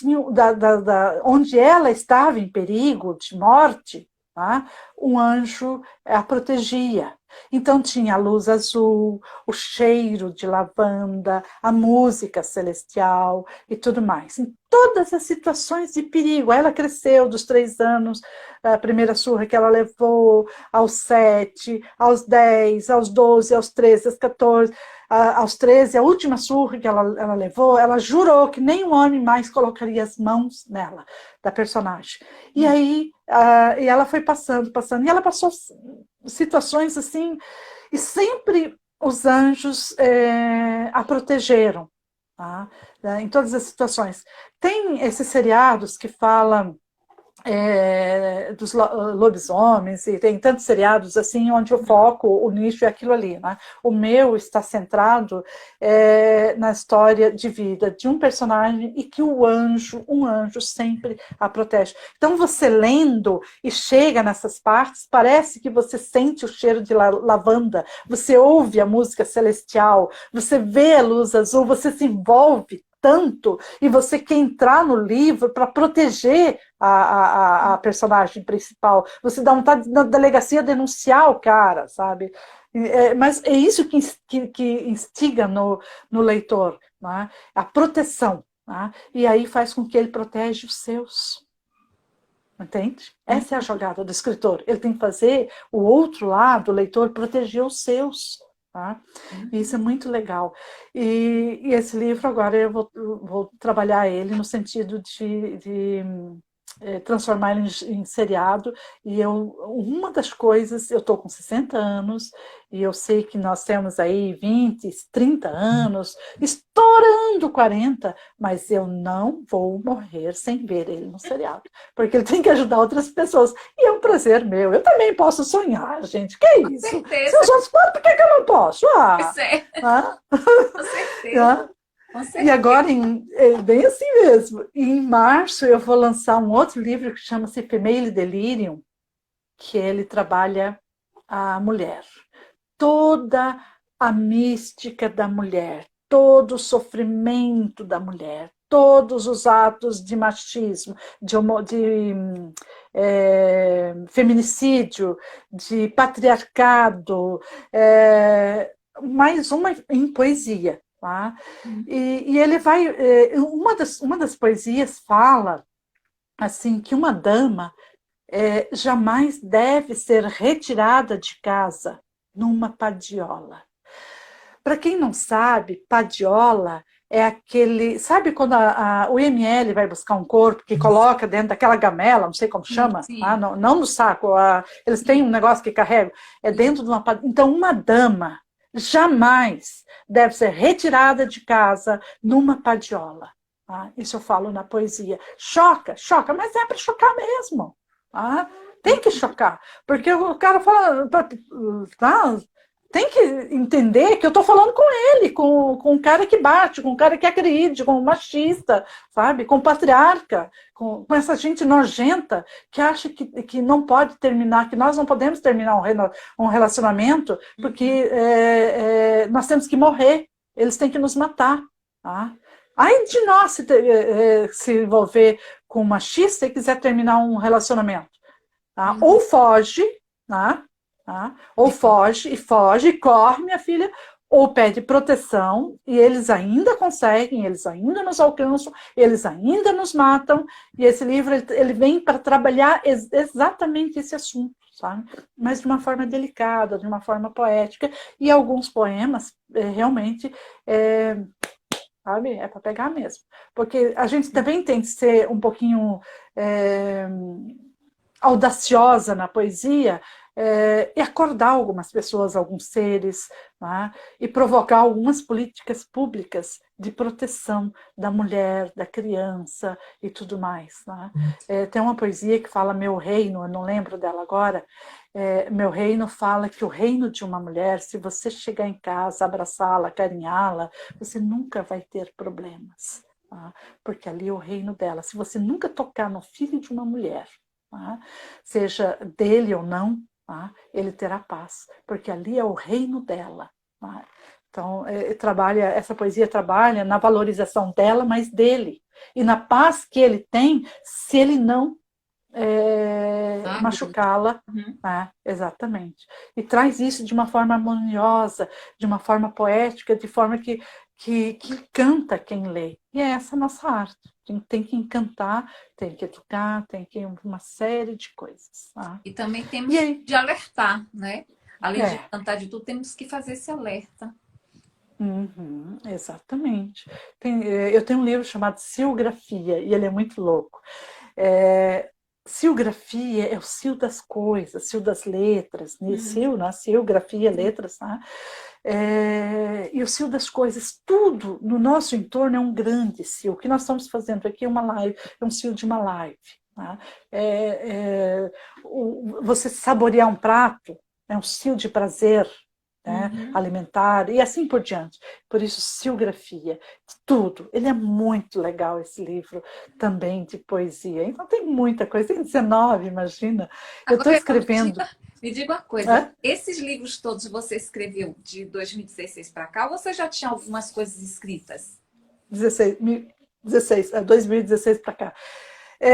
onde ela estava em perigo de morte, tá? Um anjo a protegia. Então tinha a luz azul, o cheiro de lavanda, a música celestial e tudo mais. Em todas as situações de perigo. Ela cresceu dos 3 anos, a primeira surra que ela levou, aos 7, aos 10, aos 12, aos 13, aos 14, aos 13, a última surra que ela levou, ela jurou que nenhum homem mais colocaria as mãos nela, da personagem. E aí, e ela foi passando, e ela passou situações assim, e sempre os anjos a protegeram, tá? Em todas as situações. Tem esses seriados que falam dos lobisomens, e tem tantos seriados assim, onde o foco, o nicho é aquilo ali, né? O meu está centrado na história de vida de um personagem e que um anjo sempre a protege. Então você lendo e chega nessas partes, parece que você sente o cheiro de lavanda, você ouve a música celestial, você vê a luz azul, você se envolve tanto, e você quer entrar no livro para proteger a personagem principal. Você dá vontade na delegacia denunciar o cara, sabe? Mas é isso que instiga no leitor, né? A proteção. Né? E aí faz com que ele protege os seus. Entende? Essa é a jogada do escritor. Ele tem que fazer o outro lado, o leitor, proteger os seus. Tá? Isso é muito legal. E esse livro, agora eu vou trabalhar ele no sentido de transformar ele em seriado. E uma das coisas, eu estou com 60 anos, e eu sei que nós temos aí 20, 30 anos, estourando 40, mas eu não vou morrer sem ver ele no seriado, porque ele tem que ajudar outras pessoas. E é um prazer meu. Eu também posso sonhar, gente. Que é isso? Se os outros podem, por que eu não posso? Com certeza. E agora, bem assim mesmo, em março eu vou lançar um outro livro que chama-se Female Delirium, que ele trabalha a mulher. Toda a mística da mulher, todo o sofrimento da mulher, todos os atos de machismo, de feminicídio, de patriarcado, mais uma em poesia. Tá? E ele vai. Uma das poesias fala assim que uma dama jamais deve ser retirada de casa numa padiola. Para quem não sabe, padiola é aquele... Sabe quando o IML vai buscar um corpo que coloca dentro daquela gamela, não sei como chama, tá? Não no saco, eles têm um negócio que carregam, é dentro de uma padiola. Então, uma dama jamais deve ser retirada de casa numa padiola. Tá? Isso eu falo na poesia. Choca, mas é para chocar mesmo. Tá? Tem que chocar, porque o cara fala, tá? Tem que entender que eu estou falando com ele, com um cara que bate, com um cara que agride, com um machista, sabe? Com um patriarca, com essa gente nojenta que acha que não pode terminar, que nós não podemos terminar um relacionamento porque nós temos que morrer, eles têm que nos matar. Tá? Aí de nós se envolver com um machista e quiser terminar um relacionamento. Tá? Ou foge, tá? Ou foge, e corre, minha filha, ou pede proteção, e eles ainda conseguem, eles ainda nos alcançam, eles ainda nos matam, e esse livro ele vem para trabalhar exatamente esse assunto, sabe? Mas de uma forma delicada, de uma forma poética, e alguns poemas realmente sabe? É para pegar mesmo. Porque a gente também tem que ser um pouquinho audaciosa na poesia, e acordar algumas pessoas, alguns seres, né? E provocar algumas políticas públicas de proteção da mulher, da criança e tudo mais. Né? Tem uma poesia que fala Meu Reino, eu não lembro dela agora. Meu Reino fala que o reino de uma mulher, se você chegar em casa, abraçá-la, carinhá-la, você nunca vai ter problemas. Tá? Porque ali é o reino dela. Se você nunca tocar no filho de uma mulher, tá? Seja dele ou não, tá? Ele terá paz, porque ali é o reino dela. Tá? Então, essa poesia trabalha na valorização dela, mas dele, e na paz que ele tem se ele não Agro. machucá-la, Uhum. né? Exatamente. E traz isso de uma forma harmoniosa, de uma forma poética, de forma que encanta quem lê. E é essa a nossa arte. Tem que encantar, tem que educar, tem que uma série de coisas. Tá? E também E temos aí, de alertar, né? Além de é, cantar de tudo, temos que fazer esse alerta. uhum, exatamente. Eu tenho um livro chamado Silgrafia, e ele é muito louco. É, silgrafia é o sil das coisas, sil das letras, né? Uhum. Sil, né? Silgrafia, letras, né? E o sil das coisas, tudo no nosso entorno é um grande sil. O que nós estamos fazendo aqui é uma live, é um sil de uma live. Né? Você saborear um prato é um sil de prazer, né? Uhum. Alimentar e assim por diante. Por isso, silgrafia, tudo. Ele é muito legal, esse livro também de poesia. Então tem muita coisa, tem 19, imagina. Eu estou Agora, escrevendo. me diga uma coisa. Hã? Esses livros todos você escreveu de 2016 para cá, ou você já tinha algumas coisas escritas? 16, 16, 2016 para cá.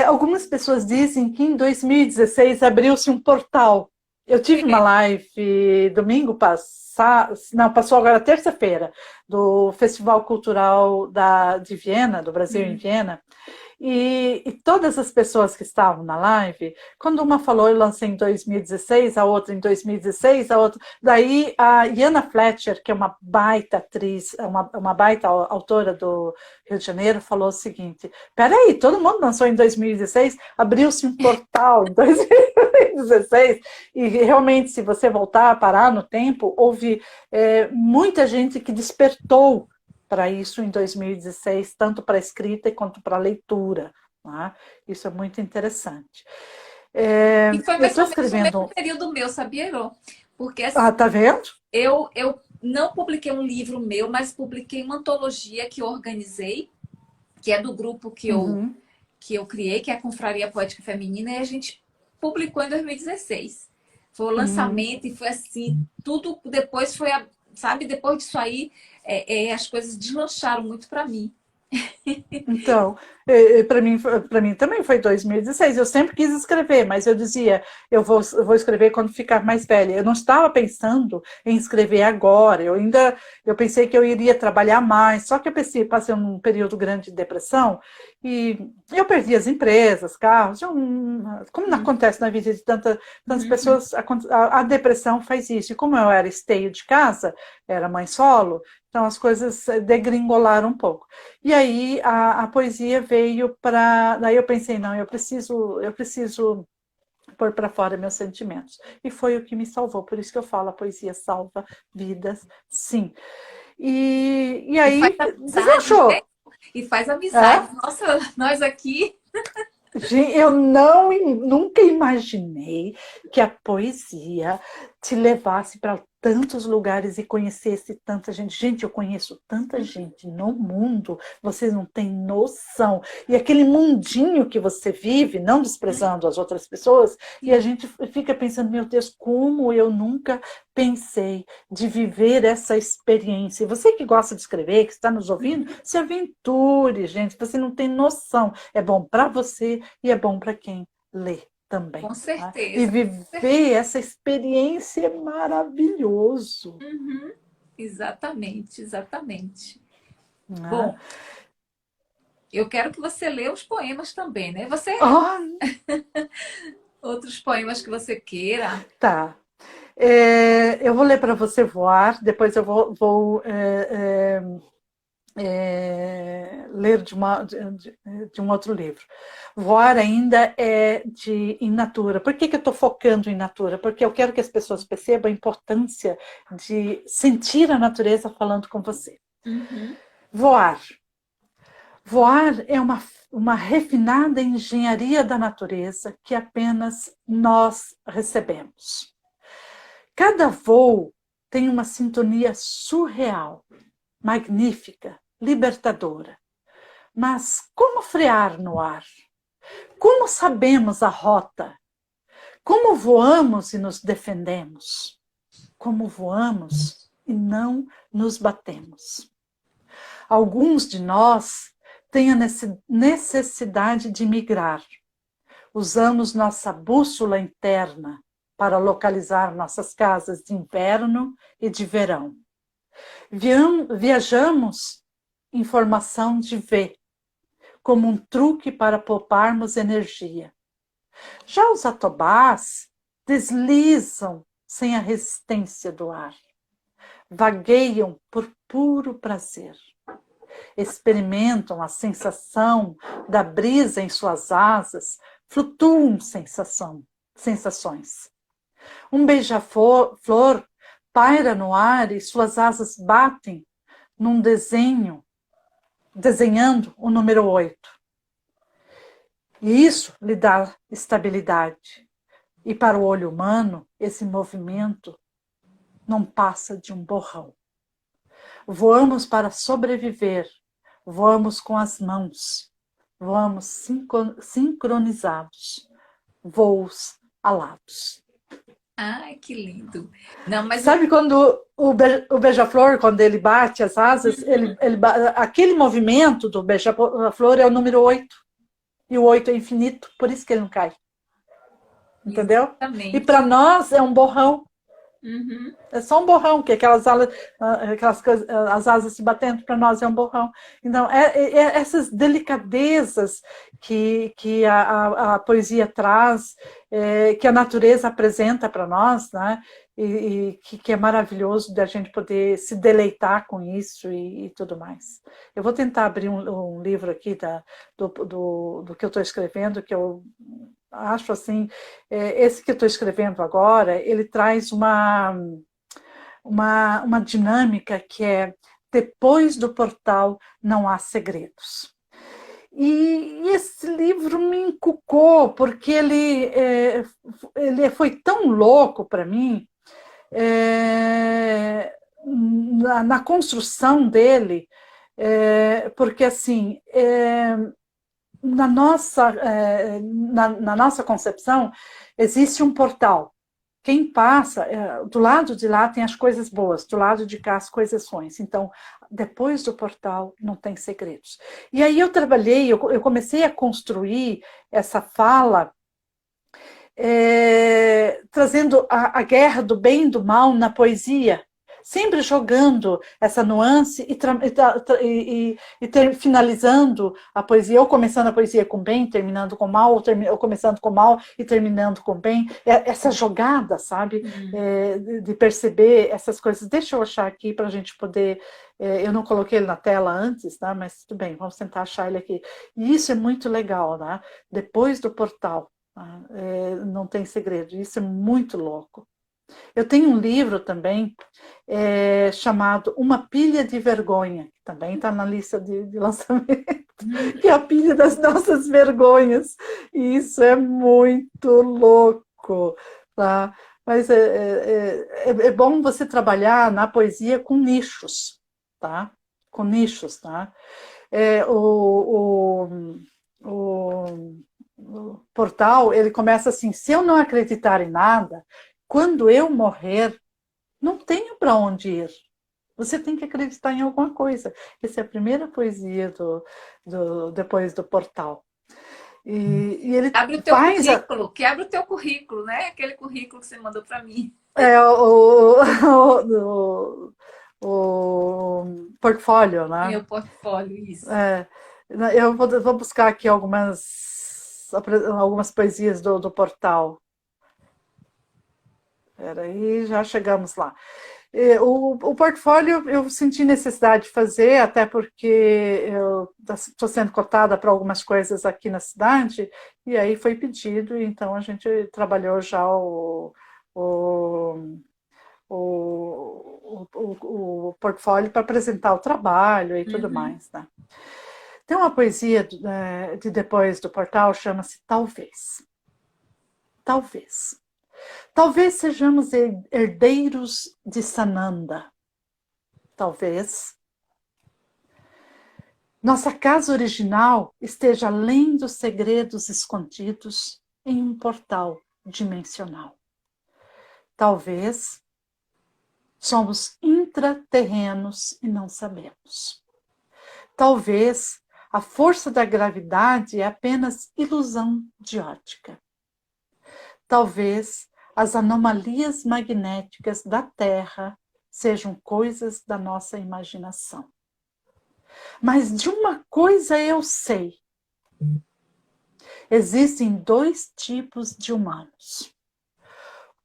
Algumas pessoas dizem que em 2016 abriu-se um portal. Eu tive uma É. live domingo passado, não, passou agora terça-feira, do Festival Cultural de Viena, do Brasil em Hum. Viena, e todas as pessoas que estavam na live, quando uma falou eu lancei em 2016, a outra em 2016, a outra. Daí a Iana Fletcher, que é uma baita atriz, uma baita autora do Rio de Janeiro, falou o seguinte: peraí, todo mundo lançou em 2016, abriu-se um portal em 2016, e realmente, se você voltar a parar no tempo, houve muita gente que despertou para isso em 2016, tanto para a escrita quanto para a leitura. Né? Isso é muito interessante. E foi Eu mais estou ou menos o mesmo escrevendo. período meu, sabia, Ero? Porque Ah, assim, tá vendo? eu não publiquei um livro meu, mas publiquei uma antologia que eu organizei, que é do grupo Uhum, que eu criei, que é a Confraria Poética Feminina, e a gente publicou em 2016. Foi o uhum. lançamento e foi assim, tudo depois foi, sabe, depois disso aí, as coisas deslancharam muito para mim. Então, para mim também foi 2016. Eu sempre quis escrever, mas eu dizia, eu vou escrever quando ficar mais velha. Eu não estava pensando em escrever agora. Eu pensei que eu iria trabalhar mais. Só que eu passei um período grande de depressão e eu perdi as empresas, carros. Como não Uhum. acontece na vida de tantas Uhum. pessoas, a depressão faz isso. E como eu era esteio de casa, era mãe solo, então as coisas degringolaram um pouco. E aí a poesia veio para. Daí eu pensei, não, eu preciso pôr para fora meus sentimentos. E foi o que me salvou. Por isso que eu falo, a poesia salva vidas, sim. E E faz aí amizade, né? deslanchou. E faz É? amizade. Nossa, nós aqui. Gente, eu nunca imaginei que a poesia te levasse para tantos lugares e conhecesse tanta gente. Gente, eu conheço tanta gente no mundo, vocês não têm noção. E aquele mundinho que você vive, não desprezando as outras pessoas, e a Sim, gente fica pensando, meu Deus, como eu nunca pensei de viver essa experiência. E você que gosta de escrever, que está nos ouvindo, se aventure, gente, você não tem noção. É bom para você e é bom para quem lê também. com Tá? E certeza. viver essa experiência é maravilhoso. Uhum. Exatamente, exatamente. Né? Bom, eu quero que você leia os poemas também, né? Você, Oh, outros poemas que você queira. tá. Eu vou ler para você voar, depois eu vou ler de um outro livro. Voar ainda é in natura. Por que eu estou focando em natura? Porque eu quero que as pessoas percebam a importância de sentir a natureza falando com você. Uhum. Voar. Voar é uma refinada engenharia da natureza que apenas nós recebemos. Cada voo tem uma sintonia surreal, magnífica, libertadora. Mas como frear no ar? Como sabemos a rota? Como voamos e nos defendemos? Como voamos e não nos batemos? Alguns de nós têm a necessidade de migrar. Usamos nossa bússola interna para localizar nossas casas de inverno e de verão. Viajamos em formação de V, como um truque para pouparmos energia. Já os atobás deslizam sem a resistência do ar. Vagueiam por puro prazer. Experimentam a sensação da brisa em suas asas, flutuam sensações. Um beija-flor paira no ar e suas asas batem num desenhando o número 8. E isso lhe dá estabilidade. E para o olho humano, esse movimento não passa de um borrão. Voamos para sobreviver, voamos com as mãos, voamos sincronizados, voos alados. Ai, que lindo. Não, mas sabe quando o beija-flor, quando ele bate as asas, aquele movimento do beija-flor é o número 8. E o 8 é infinito, por isso que ele não cai. Entendeu? Exatamente. E para nós é um borrão. Uhum. É só um borrão, que as asas se batendo para nós é um borrão. Então, essas delicadezas que a poesia traz, que a natureza apresenta para nós, né? E que é maravilhoso da gente poder se deleitar com isso e tudo mais. Eu vou tentar abrir um livro aqui do que eu estou escrevendo, que eu acho assim, esse que eu estou escrevendo agora, ele traz uma dinâmica que é: depois do portal não há segredos. E esse livro me encucou, porque ele foi tão louco para mim, na construção dele, porque assim, na nossa concepção, existe um portal. Quem passa, do lado de lá tem as coisas boas, do lado de cá as coisas ruins. Então, depois do portal não tem segredos. E aí eu comecei a construir essa fala, trazendo a guerra do bem e do mal na poesia, sempre jogando essa nuance e finalizando a poesia, ou começando a poesia com bem, terminando com mal, ou começando com mal e terminando com bem. Essa jogada, sabe? De perceber essas coisas. Deixa eu achar aqui para a gente poder... eu não coloquei ele na tela antes, tá? Mas tudo bem, vamos tentar achar ele aqui. E isso é muito legal, né? Depois do portal, não tem segredo. Isso é muito louco. Eu tenho um livro também chamado Uma Pilha de Vergonha, que também está na lista de lançamento, que é a pilha das nossas vergonhas. E isso é muito louco, tá? Mas é bom você trabalhar na poesia com nichos, tá? Com nichos, tá? O portal, ele começa assim: se eu não acreditar em nada, quando eu morrer, não tenho para onde ir. Você tem que acreditar em alguma coisa. Essa é a primeira poesia depois do portal. E ele abre o teu currículo, que abre o teu currículo, né? Aquele currículo que você mandou para mim. O portfólio, né? Meu portfólio, isso. Eu vou buscar aqui algumas poesias do portal. Aí já chegamos lá. O portfólio eu senti necessidade de fazer, até porque eu estou sendo cotada para algumas coisas aqui na cidade, e aí foi pedido, então a gente trabalhou já o portfólio para apresentar o trabalho e tudo mais, né? Tem uma poesia de depois do portal, chama-se Talvez. Talvez. Talvez sejamos herdeiros de Sananda. Talvez. Nossa casa original esteja além dos segredos escondidos em um portal dimensional. Talvez somos intraterrenos e não sabemos. Talvez A força da gravidade é apenas ilusão de ótica. Talvez as anomalias magnéticas da Terra sejam coisas da nossa imaginação. Mas de uma coisa eu sei. Existem dois tipos de humanos.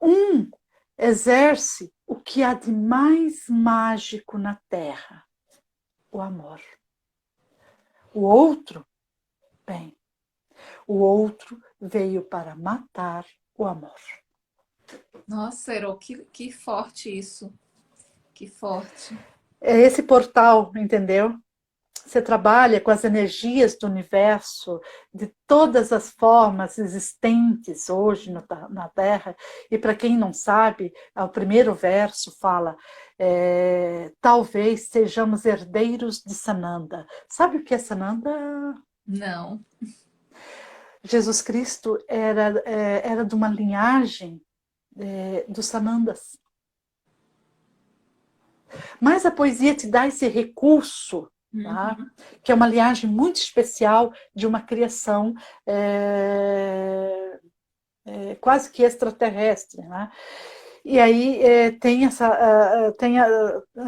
Um exerce o que há de mais mágico na Terra, o amor. O outro, bem, o outro veio para matar o amor. Nossa, Ero, que forte isso. Que forte. É esse portal, entendeu? Você trabalha com as energias do universo, de todas as formas existentes hoje na Terra. E para quem não sabe, o primeiro verso fala: talvez sejamos herdeiros de Sananda. Sabe o que é Sananda? Não. Jesus Cristo era de uma linhagem dos Sanandas. Mas a poesia te dá esse recurso, tá? Que é uma linhagem muito especial de uma criação quase que extraterrestre, né? E aí tem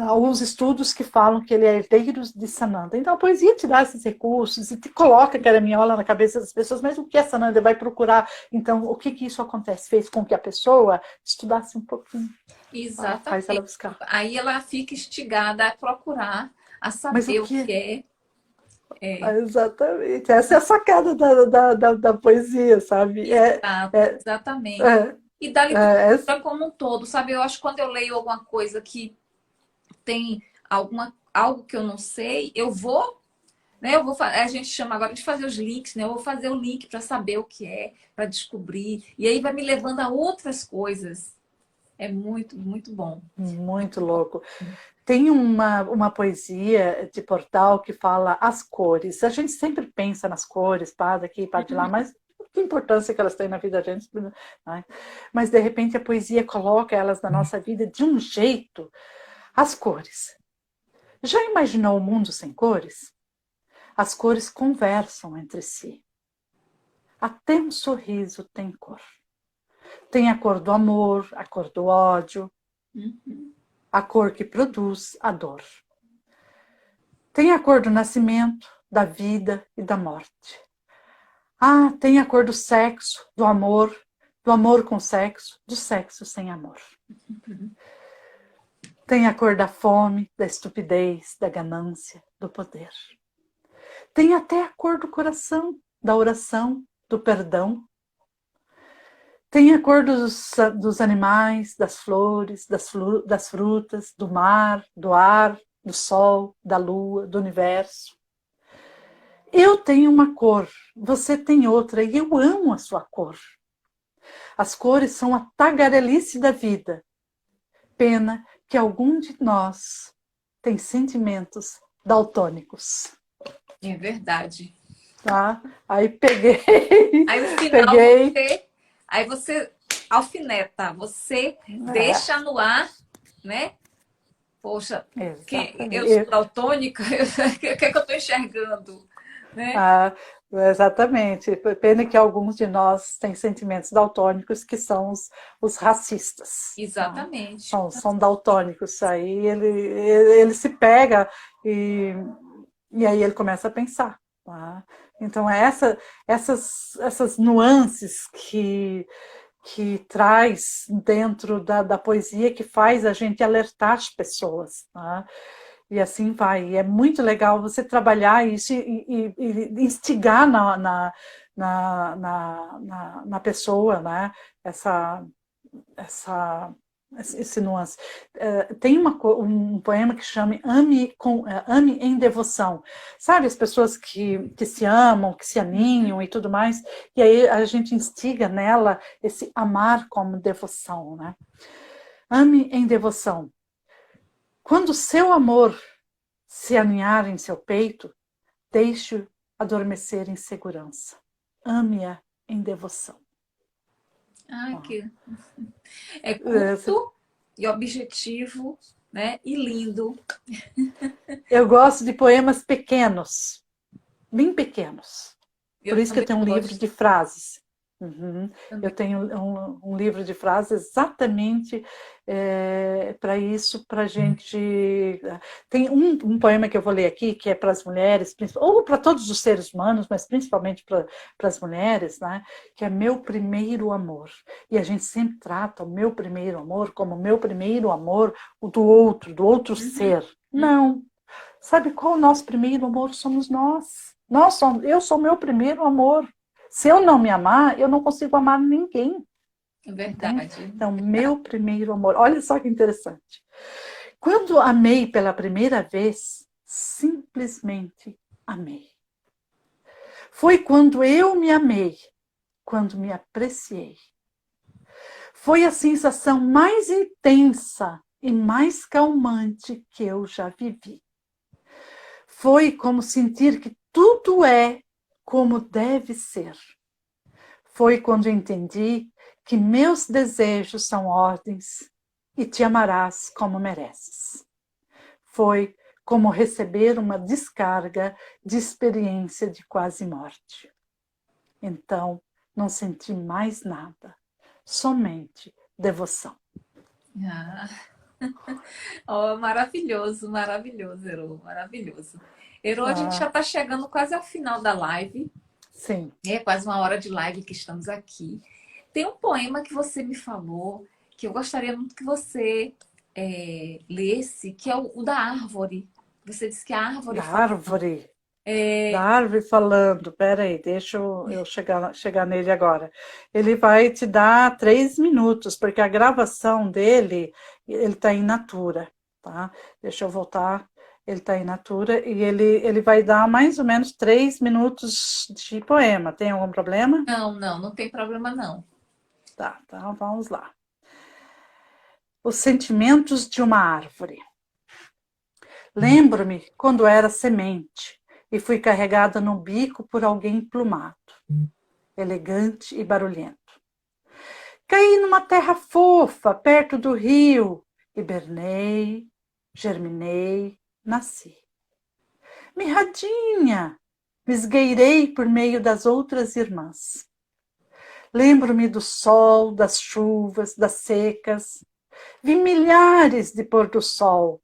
alguns estudos que falam que ele é herdeiro de Sananda. Então a poesia te dá esses recursos e te coloca caraminhola na cabeça das pessoas, mas o que é Sananda? Vai procurar. Então, o que isso acontece? Fez com que a pessoa estudasse um pouquinho. Faz ela Exatamente. buscar. Aí ela fica instigada a procurar, a Mas saber o o que que é. Exatamente. Essa é a sacada da poesia, sabe? Exato, É, exatamente. é, E da é, literatura como um todo, sabe? Eu acho que quando eu leio alguma coisa que tem algo que eu não sei, eu vou, né? A gente chama agora de fazer os links, né? Eu vou fazer o link para saber o que é, para descobrir. E aí vai me levando a outras coisas. É muito, muito bom. muito louco. Tem uma poesia de Portal que fala as cores. A gente sempre pensa nas cores, pá daqui, pá de lá, mas que importância que elas têm na vida da gente, né? Mas de repente a poesia coloca elas na nossa vida de um jeito. As cores. Já imaginou o mundo sem cores? As cores conversam entre si. Até um sorriso tem cor. Tem a cor do amor, a cor do ódio, a cor que produz a dor. Tem a cor do nascimento, da vida e da morte. Ah, tem a cor do sexo, do amor com sexo, do sexo sem amor. Tem a cor da fome, da estupidez, da ganância, do poder. Tem até a cor do coração, da oração, do perdão. Tem a cor dos animais, das flores, das frutas, do mar, do ar, do sol, da lua, do universo. Eu tenho uma cor, você tem outra, e eu amo a sua cor. As cores são a tagarelice da vida. Pena que algum de nós tem sentimentos daltônicos. É verdade. Tá? Aí peguei, Aí no final peguei. você alfineta, você deixa no ar, né? Poxa, eu sou Exatamente. daltônica, o que é que eu estou enxergando? Né? Ah, exatamente. Pena que alguns de nós têm sentimentos daltônicos que são os racistas. Tá? Exatamente. São daltônicos. Aí ele se pega e aí ele começa a pensar. Tá? Então, essas nuances que traz dentro da poesia que faz a gente alertar as pessoas. Tá? E assim vai. E é muito legal você trabalhar isso e instigar na pessoa, né? Essa, esse nuance. Tem um poema que chama Ame em Devoção. Sabe, as pessoas que se amam, que se aninham e tudo mais, e aí a gente instiga nela esse amar como devoção, né? Ame em devoção. Quando o seu amor se aninhar em seu peito, deixe-o adormecer em segurança. Ame-a em devoção. Ai, que é Você curto e objetivo, né? E lindo. Eu gosto de poemas pequenos. bem pequenos. Por Eu isso que eu também tenho um livro gosto. de frases. Uhum. Eu Também. tenho um livro de frases exatamente para isso, para a gente. Tem um poema que eu vou ler aqui, que é para as mulheres, ou para todos os seres humanos, mas principalmente para as mulheres, né? Que é Meu Primeiro Amor. E a gente sempre trata o meu primeiro amor como o meu primeiro amor, o do outro Uhum. ser. Não. Sabe qual o nosso primeiro amor? Somos nós. Eu sou o meu primeiro amor. Se eu não me amar, eu não consigo amar ninguém, É entende? verdade. Então, meu primeiro amor. Olha só que interessante. Quando amei pela primeira vez, simplesmente amei. Foi quando eu me amei, quando me apreciei. Foi a sensação mais intensa e mais calmante que eu já vivi. Foi como sentir que tudo é como deve ser. Foi quando entendi que meus desejos são ordens e te amarás como mereces. Foi como receber uma descarga de experiência de quase morte. Então, não senti mais nada, somente devoção. Ah, oh, maravilhoso, maravilhoso, Ero, maravilhoso. Ero, a gente já Ah, está chegando quase ao final da live. sim. É quase uma hora de live que estamos aqui. Tem um poema que você me falou que eu gostaria muito que você lesse, que é o da árvore. Você disse que a árvore Da fala. árvore. Da árvore falando, peraí, deixa eu chegar nele agora. Ele vai te dar 3 minutos, porque a gravação dele, ele está em natura, tá? Deixa eu voltar, ele está em natura e ele vai dar mais ou menos 3 minutos de poema. Tem algum problema? Não, não, não tem problema não. Tá, então vamos lá. Os sentimentos de uma árvore. Lembro-me quando era semente e fui carregada no bico por alguém plumado, elegante e barulhento. Caí numa terra fofa, perto do rio, hibernei, germinei, nasci. Mirradinha, me esgueirei por meio das outras irmãs. Lembro-me do sol, das chuvas, das secas. Vi milhares de pôr do sol.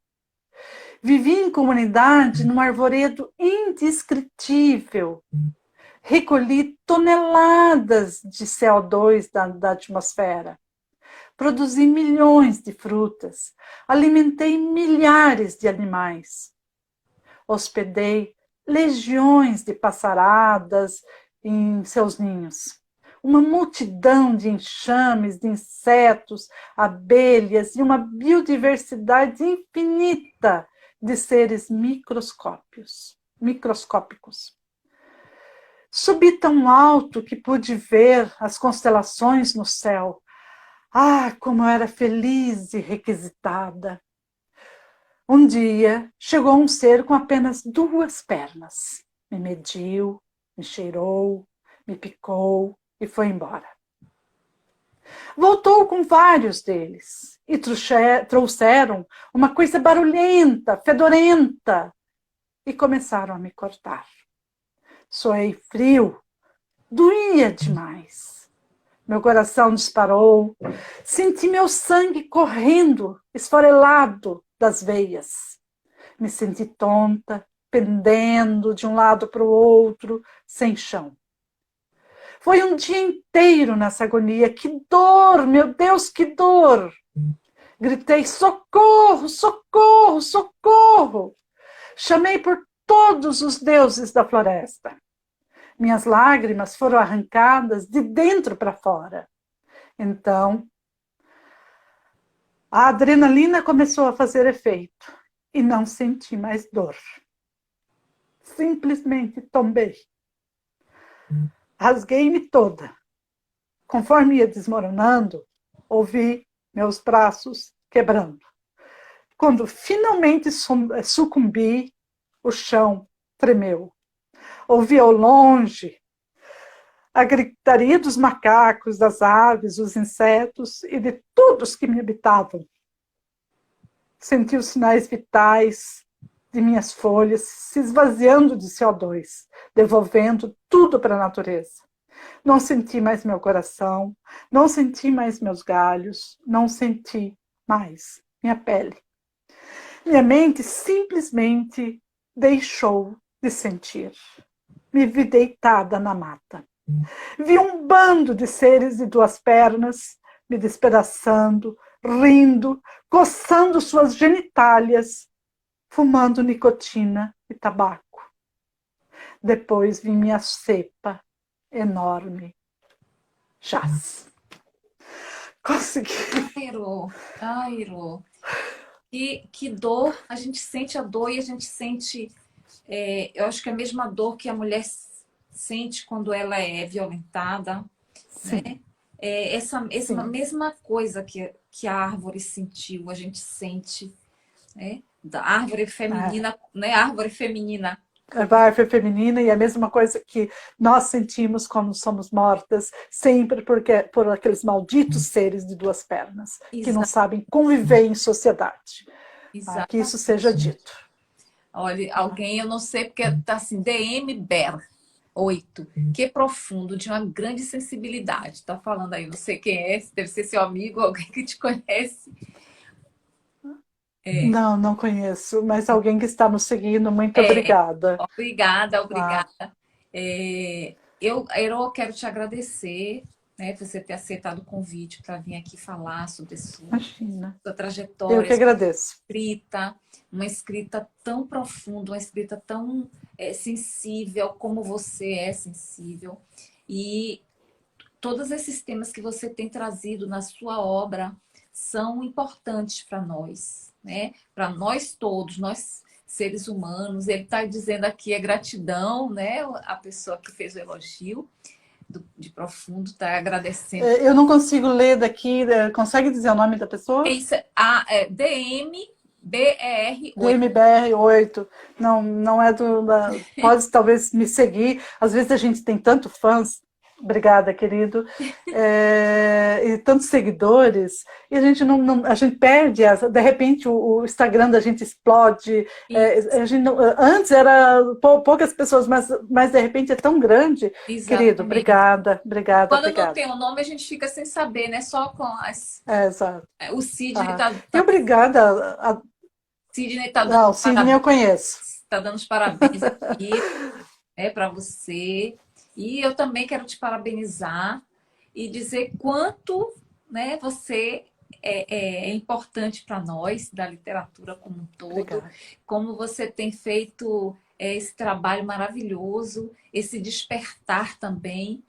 Vivi em comunidade num arvoredo indescritível. Recolhi toneladas de CO2 da atmosfera. Produzi milhões de frutas. Alimentei milhares de animais. Hospedei legiões de passaradas em seus ninhos. Uma multidão de enxames, de insetos, abelhas e uma biodiversidade infinita de seres microscópicos. Subi tão alto que pude ver as constelações no céu. Ah, como eu era feliz e requisitada! Um dia chegou um ser com apenas 2 pernas. Me mediu, me cheirou, me picou e foi embora. Voltou com vários deles e trouxeram uma coisa barulhenta, fedorenta e começaram a me cortar. Suei frio, doía demais. Meu coração disparou, senti meu sangue correndo, esfarelado das veias. Me senti tonta, pendendo de um lado para o outro, sem chão. Foi um dia inteiro nessa agonia. Que dor, meu Deus, que dor! Gritei: socorro, socorro, socorro! Chamei por todos os deuses da floresta. Minhas lágrimas foram arrancadas de dentro para fora. Então, a adrenalina começou a fazer efeito e não senti mais dor. Simplesmente tombei. Rasguei-me toda. Conforme ia desmoronando, ouvi meus braços quebrando. Quando finalmente sucumbi, o chão tremeu. Ouvi ao longe a gritaria dos macacos, das aves, dos insetos e de todos que me habitavam. Senti os sinais vitais de minhas folhas se esvaziando de CO2, devolvendo tudo para a natureza. Não senti mais meu coração, não senti mais meus galhos, não senti mais minha pele. Minha mente simplesmente deixou de sentir. Me vi deitada na mata. Vi um bando de seres de duas pernas me despedaçando, rindo, coçando suas genitálias, fumando nicotina e tabaco. Depois vi minha cepa enorme. Jaz. Consegui. Airo. Que dor, a gente sente a dor e a gente sente, eu acho que é a mesma dor que a mulher sente quando ela é violentada, Sim. né? Essa mesma coisa que a árvore sentiu, a gente sente, né? Da árvore feminina, né? Árvore feminina. A árvore feminina, e a mesma coisa que nós sentimos quando somos mortas, sempre por aqueles malditos seres de duas pernas, que não sabem conviver em sociedade. Que isso seja dito. Olha, alguém, eu não sei, porque tá assim, DM Ber 8, que profundo, de uma grande sensibilidade. Tá falando aí, não sei quem é, deve ser seu amigo, alguém que te conhece. Não conheço, mas alguém que está nos seguindo, muito obrigada. Obrigada. Eu quero te agradecer, né, por você ter aceitado o convite para vir aqui falar sobre sua trajetória. Eu que agradeço. Uma escrita tão profunda, uma escrita tão sensível como você é sensível. E todos esses temas que você tem trazido na sua obra são importantes para nós, né? Para nós todos, nós seres humanos. Ele está dizendo aqui gratidão, né? A pessoa que fez o elogio de profundo está agradecendo. Eu não consigo ler daqui. Consegue dizer o nome da pessoa? DM BR8. DMBR8. Não é pode talvez me seguir. Às vezes a gente tem tanto fãs. Obrigada, querido. E tantos seguidores, e a gente perde, de repente o Instagram da gente explode. Antes era poucas pessoas, mas de repente é tão grande. Exatamente. Querido, obrigada. Quando não tem o nome, a gente fica sem saber, né? Só com as. Exato. O Sidney E obrigada. Sidney tá dando o Sidney eu conheço. Está dando os parabéns aqui, para você. E eu também quero te parabenizar e dizer quanto, né, você é importante para nós, da literatura como um todo. Obrigada. Como você tem feito esse trabalho maravilhoso, esse despertar também.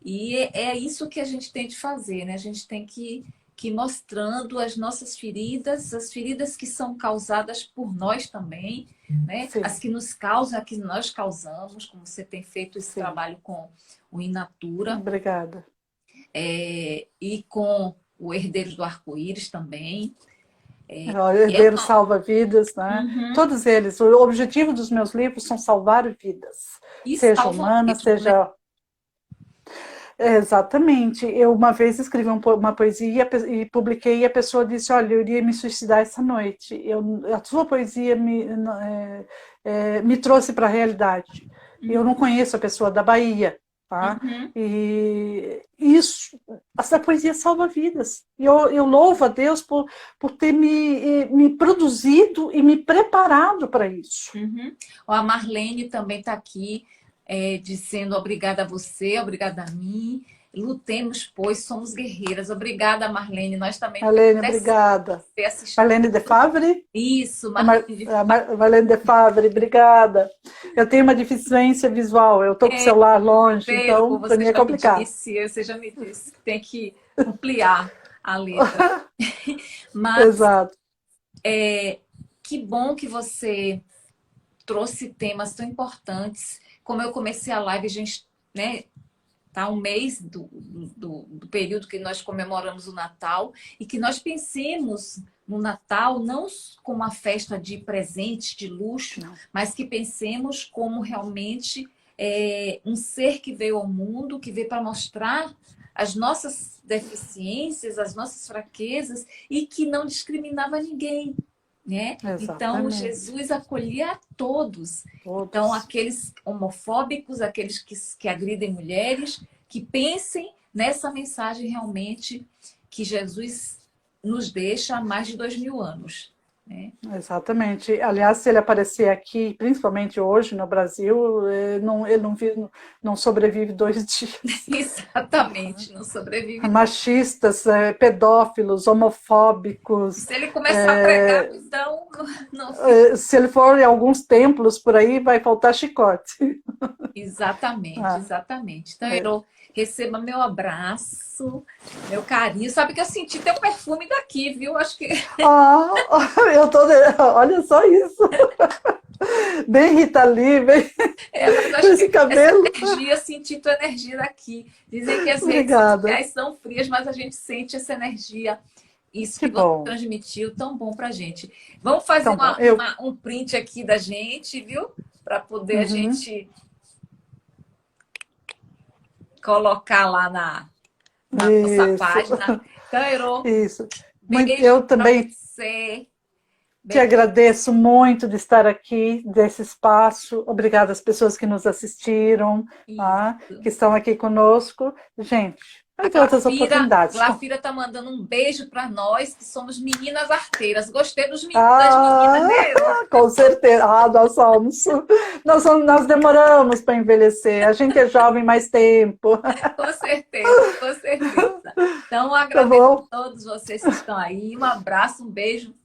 E é isso que a gente tem de fazer, né? A gente tem que ir mostrando as nossas feridas, as feridas que são causadas por nós também, né? As que nos causam, as que nós causamos, como você tem feito esse trabalho com o Inatura. Obrigada. E com o Herdeiros do Arco-Íris também. O Herdeiro Salva Vidas, né? Uhum. Todos eles. O objetivo dos meus livros são salvar vidas. Seja humana, seja... Né? Exatamente. Eu uma vez escrevi uma poesia e publiquei, e a pessoa disse: olha, eu iria me suicidar essa noite. A sua poesia me trouxe para a realidade. Uhum. Eu não conheço a pessoa da Bahia, tá? Uhum. E essa poesia salva vidas. E eu louvo a Deus por ter me produzido e me preparado para isso. Uhum. A Marlene também está aqui. Dizendo obrigada a você, obrigada a mim. Lutemos, pois somos guerreiras. Obrigada, Marlene. Nós também. Marlene, obrigada. Marlene de Favre? Isso, Marlene de Favre, obrigada. Eu tenho uma deficiência visual, eu estou com o celular longe, então para mim é complicado. Você já me disse que tem que ampliar a letra. Mas, exato. Que bom que você trouxe temas tão importantes. Como eu comecei a live, a gente, né, tá um mês do período que nós comemoramos o Natal, e que nós pensemos no Natal não como uma festa de presente, de luxo, não, mas que pensemos como realmente um ser que veio ao mundo, que veio para mostrar as nossas deficiências, as nossas fraquezas, e que não discriminava ninguém, né? Então, Exatamente. Jesus acolhia a todos. Então, Todos. aqueles homofóbicos, aqueles que agridem mulheres, que pensem nessa mensagem realmente que Jesus nos deixa há mais de 2000 anos, né? Exatamente. Aliás, se ele aparecer aqui, principalmente hoje no Brasil, não sobrevive 2 dias. Exatamente, não sobrevive não. Machistas, pedófilos, homofóbicos. Se ele começar a pregar, então não fica. Se ele for em alguns templos por aí, vai faltar chicote. Exatamente, Ah, exatamente. Então, é. eu receba meu abraço, meu carinho. Sabe que eu senti teu perfume daqui, viu? Acho que Ah, eu tô. Olha só isso. Bem Rita Lee, bem mas com acho esse que essa cabelo. energia, senti tua energia daqui. Dizem que as redes Obrigada. sociais são frias, mas a gente sente essa energia. Isso Que que você bom. transmitiu, tão bom pra gente. Vamos fazer Então, bom. Eu. um print aqui da gente, viu? Para poder a Uhum, gente colocar lá na nossa isso. página. Então, Ero, Isso. beijo Eu para também você. te Beijo. agradeço muito de estar aqui, desse espaço. Obrigada às pessoas que nos assistiram, tá? Que estão aqui conosco. Gente, vai A ter outras Glafira, oportunidades. Glafira tá mandando um beijo para nós, que somos meninas arteiras. Gostei das meninas, Ah, né, Ero? com certeza. Ah, nós demoramos para envelhecer. A gente é jovem mais tempo. Com certeza, com certeza. Então, Tá agradeço bom? a todos vocês que estão aí. Um abraço, um beijo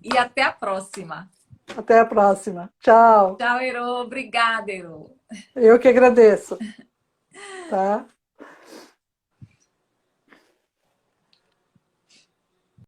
e até a próxima. Até a próxima. Tchau. Tchau, Ero. Obrigada, Ero. Eu que agradeço. Tá?